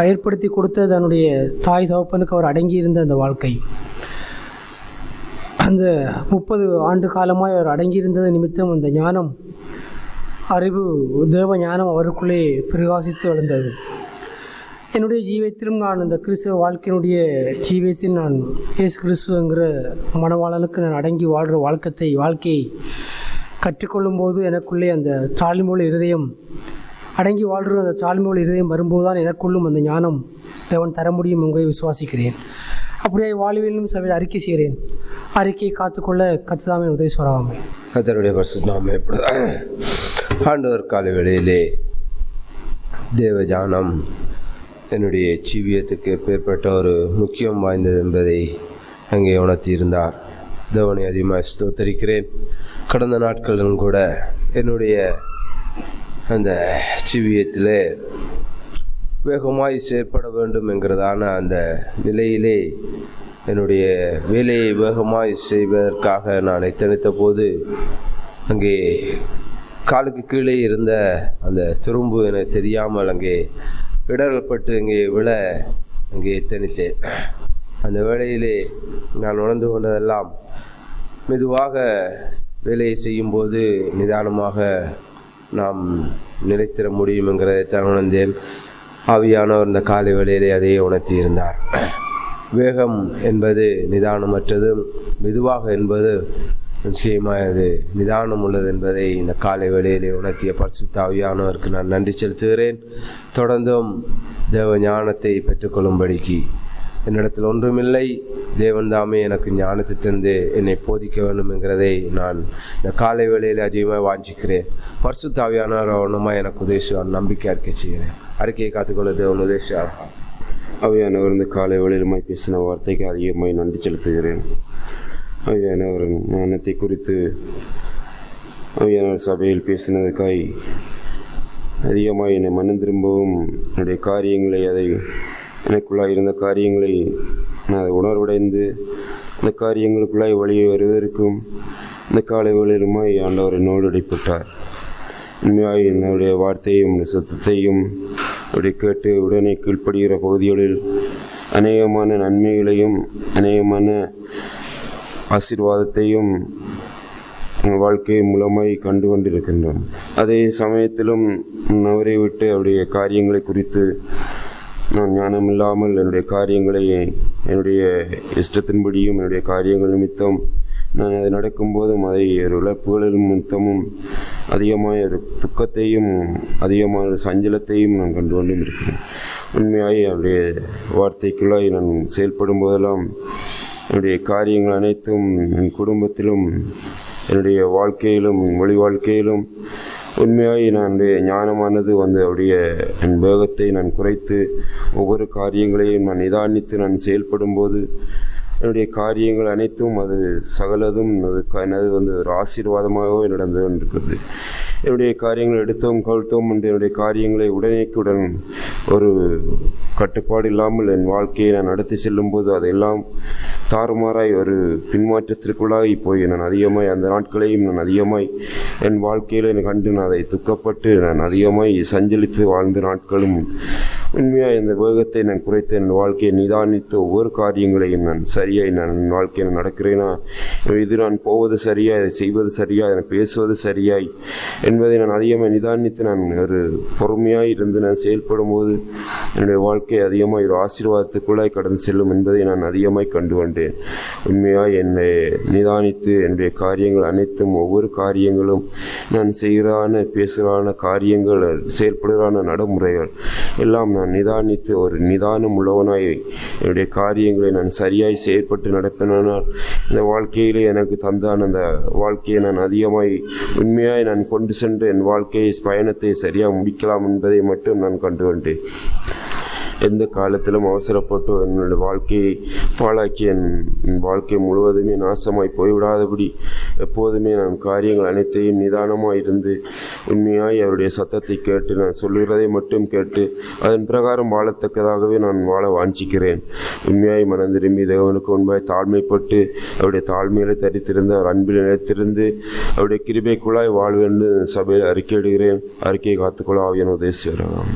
ஏற்படுத்தி கொடுத்த தன்னுடைய தாய் தகப்பனுக்கு அவர் அடங்கியிருந்த அந்த வாழ்க்கை, அந்த 30 ஆண்டு காலமாய் அவர் அடங்கியிருந்தது நிமித்தம் அந்த ஞானம், அறிவு, தேவ ஞானம் அவருக்குள்ளே பிரகாசித்து வளர்ந்தது. என்னுடைய ஜீவியத்திலும் நான் இந்த கிறிஸ்துவ வாழ்க்கையினுடைய ஜீவியத்தில் நான் இயேசு கிறிஸ்துவங்கிற மனவாளனுக்கு நான் அடங்கி வாழ்கிற வாழ்க்கையை கற்றுக்கொள்ளும் போது எனக்குள்ளே அந்த தாழ்மையுள்ள இருதயம் அடங்கி வாழ்கிற அந்த தாழ்மையுள்ள இருதயம் வரும்போது தான் எனக்குள்ளும் அந்த ஞானம் தேவன் தர முடியும் என்பதை விசுவாசிக்கிறேன். அப்படியே வாழ்விலும் சபையில் அறிக்கை செய்கிறேன். அறிக்கையை காத்துக்கொள்ள கர்த்ததாமே உதவி சொல்லாமே. கர்த்தருடைய பரிசுத்த நாமம் ஆண்டவர் காலை வேளையிலே தேவ ஞானம் என்னுடைய ஜீவியத்துக்கு எப்பேற்பட்ட ஒரு முக்கியம் வாய்ந்தது என்பதை அங்கே உணர்த்தியிருந்தார். தேவனை அதிகமாக ஸ்தோத்தரிக்கிறேன். கடந்த நாட்களிலும் கூட என்னுடைய அந்த ஜீவியத்தில் வேகமாய் செயற்பட வேண்டும் என்கிறதான அந்த நிலையிலே என்னுடைய வேலையை வேகமாய் செய்வதற்காக நான் எத்தனித்த போது அங்கே காலுக்கு கீழே இருந்த அந்த துரும்பு எனக்கு தெரியாமல் அங்கே இடரப்பட்டு அங்கே விழ அங்கே எத்தனித்தேன். அந்த வேளையிலே நான் உணர்ந்து கொண்டதெல்லாம், மெதுவாக வேலையை செய்யும்போது நிதானமாக நாம் நிலைத்திட முடியும் என்கிறதைத்தான் உணர்ந்தேன். ஆவியானவர் இந்த காலை வேளையிலே அதையே உணர்த்தியிருந்தார். வேகம் என்பது நிதானமற்றது, மெதுவாக என்பது நிச்சயமாக அது நிதானம் உள்ளது என்பதை இந்த காலை வேளையிலே உணர்த்திய பரிசுத்த ஆவியானவருக்கு நான் நன்றி செலுத்துகிறேன். தொடர்ந்தும் தேவ ஞானத்தை பெற்றுக்கொள்ளும்படிக்கு என்னிடத்தில் ஒன்றுமில்லை, தேவன் தாமே எனக்கு ஞானத்தை தந்து என்னை போதிக்க வேண்டும் என்கிறதை நான் இந்த காலை வேளையில் அதிகமாக வாஞ்சிக்கிறேன். பரிசுத்த ஆவியானவர் ஒன்றுமாக எனக்கு உதவியார் நம்பிக்கை அறிக்கை செய்கிறேன். அறிக்கையை காத்துக்கொள்ள தேவன் உதவியார். ஆவியானவர் இந்த காலை வேளையிலுமாய் பேசின வார்த்தைக்கு அதிகமாக நன்றி செலுத்துகிறேன். ஆவியானவர் ஞானத்தை குறித்து ஆவியானவர் சபையில் பேசினதுக்காய் அதிகமாக என்னை மனம் திரும்பவும் என்னுடைய காரியங்களை, அதை எனக்குள்ளாக இருந்த காரியங்களை நான் அதை உணர்வடைந்து அந்த காரியங்களுக்குள்ளாய் வழியை வருவதற்கும் இந்த காலை வேளையிலுமாய் ஆண்டவர் என்னோடு இடைப்பட்டார். உண்மையாக என்னுடைய வார்த்தையும் சத்தத்தையும் அப்படி கேட்டு உடனே கீழ்ப்படுகிற பகுதிகளில் அநேகமான நன்மைகளையும் அநேகமான ஆசீர்வாதத்தையும் வாழ்க்கை மூலமாய் கண்டு கொண்டிருக்கின்றோம். அதே சமயத்திலும் அவரை விட்டு அவருடைய காரியங்களை குறித்து நான் ஞானமில்லாமல் என்னுடைய காரியங்களை என்னுடைய இஷ்டத்தின்படியும் என்னுடைய காரியங்கள் நிமித்தம் நான் அதை நடக்கும்போதும் அதை ஒரு இழப்புகளின் நிமித்தமும் அதிகமாக ஒரு துக்கத்தையும் அதிகமான ஒரு சஞ்சலத்தையும் நான் கண்டு கொண்டும் இருக்கிறேன். உண்மையாகி அவருடைய வார்த்தைக்குள்ளாய் நான் செயல்படும் போதெல்லாம் என்னுடைய காரியங்கள் அனைத்தும் என் குடும்பத்திலும் என்னுடைய வாழ்க்கையிலும் மொழி வாழ்க்கையிலும் உண்மையாய் நான் ஞானமானது அவருடைய என் வேகத்தை நான் குறைத்து ஒவ்வொரு காரியங்களையும் நான் நிதானித்து நான் செயல்படும் போது என்னுடைய காரியங்கள் அனைத்தும் அது சகலதும் எனது ஒரு ஆசீர்வாதமாகவே நடந்து கொண்டிருக்கிறது. என்னுடைய காரியங்கள் எடுத்தோம் கழுத்தோம் என்று என்னுடைய காரியங்களை உடனேக்குடன் ஒரு கட்டுப்பாடு இல்லாமல் என் வாழ்க்கையை நான் நடத்தி செல்லும் போது அதெல்லாம் தாறுமாறாய் ஒரு பின்மாற்றத்திற்குள்ளாகி போய் நான் அதிகமாய் அந்த நாட்களையும் நான் அதிகமாய் என் வாழ்க்கையில் கண்டு நான் அதை துக்கப்பட்டு நான் அதிகமாய் சஞ்சலித்து வாழ்ந்த நாட்களும் உண்மையாக இந்த வேகத்தை நான் குறைத்து என் வாழ்க்கையை நிதானித்து ஒவ்வொரு காரியங்களையும் நான் சரியாய் நான் என் வாழ்க்கையில் நடக்கிறேனா, இது நான் போவது சரியா, இதை செய்வது சரியா, இதை பேசுவது சரியாய் என்பதை நான் அதிகமாக நிதானித்து நான் ஒரு பொறுமையாக இருந்து நான் செயல்படும் போது என்னுடைய வாழ்க்கை அதிகமாக ஒரு ஆசீர்வாதத்துக்குள்ளாய் கடந்து செல்லும் என்பதை நான் அதிகமாய் கண்டு கொண்டேன். உண்மையாக என்னை நிதானித்து என்னுடைய காரியங்கள் அனைத்தும் ஒவ்வொரு காரியங்களும் நான் செய்கிறான பேசுகிறான காரியங்கள் செயல்படுகிறான நடைமுறைகள் எல்லாம் நான் நிதானித்து ஒரு நிதானம் உள்ளவனாய் என்னுடைய காரியங்களை நான் சரியாய் செயற்பட்டு நடப்பினால் இந்த வாழ்க்கையிலே எனக்கு தந்தான அந்த வாழ்க்கையை நான் அதிகமாய் உண்மையாய் நான் கொண்டு சென்று என் வாழ்க்கையை பயணத்தை சரியாக முடிக்கலாம் என்பதை மட்டும் நான் கண்டு கொண்டேன். எந்த காலத்திலும் அவசரப்பட்டு என்னுடைய வாழ்க்கையை பாழாக்கி என் வாழ்க்கை முழுவதுமே நாசமாய் போய்விடாதபடி எப்போதுமே நான் காரியங்கள் அனைத்தையும் நிதானமாக இருந்து உண்மையாய் அவருடைய சத்தத்தை கேட்டு நான் சொல்லுகிறதை மட்டும் கேட்டு அதன் பிரகாரம் வாழத்தக்கதாகவே நான் வாழ வாஞ்சிக்கிறேன். உண்மையாய் மனம் திரும்பி தேவனுக்கு முன்பாய் தாழ்மைப்பட்டு அவருடைய தாழ்மையிலே தரித்திருந்து அவர் அன்பில் நிலைத்திருந்து அவருடைய கிருபைக்குள்ளாய் வாழ்வேன் சபையில் அறிக்கையிடுகிறேன். அறிக்கையை காத்துக்கொள்ள ஆவியான உதவி செய்கிறான்.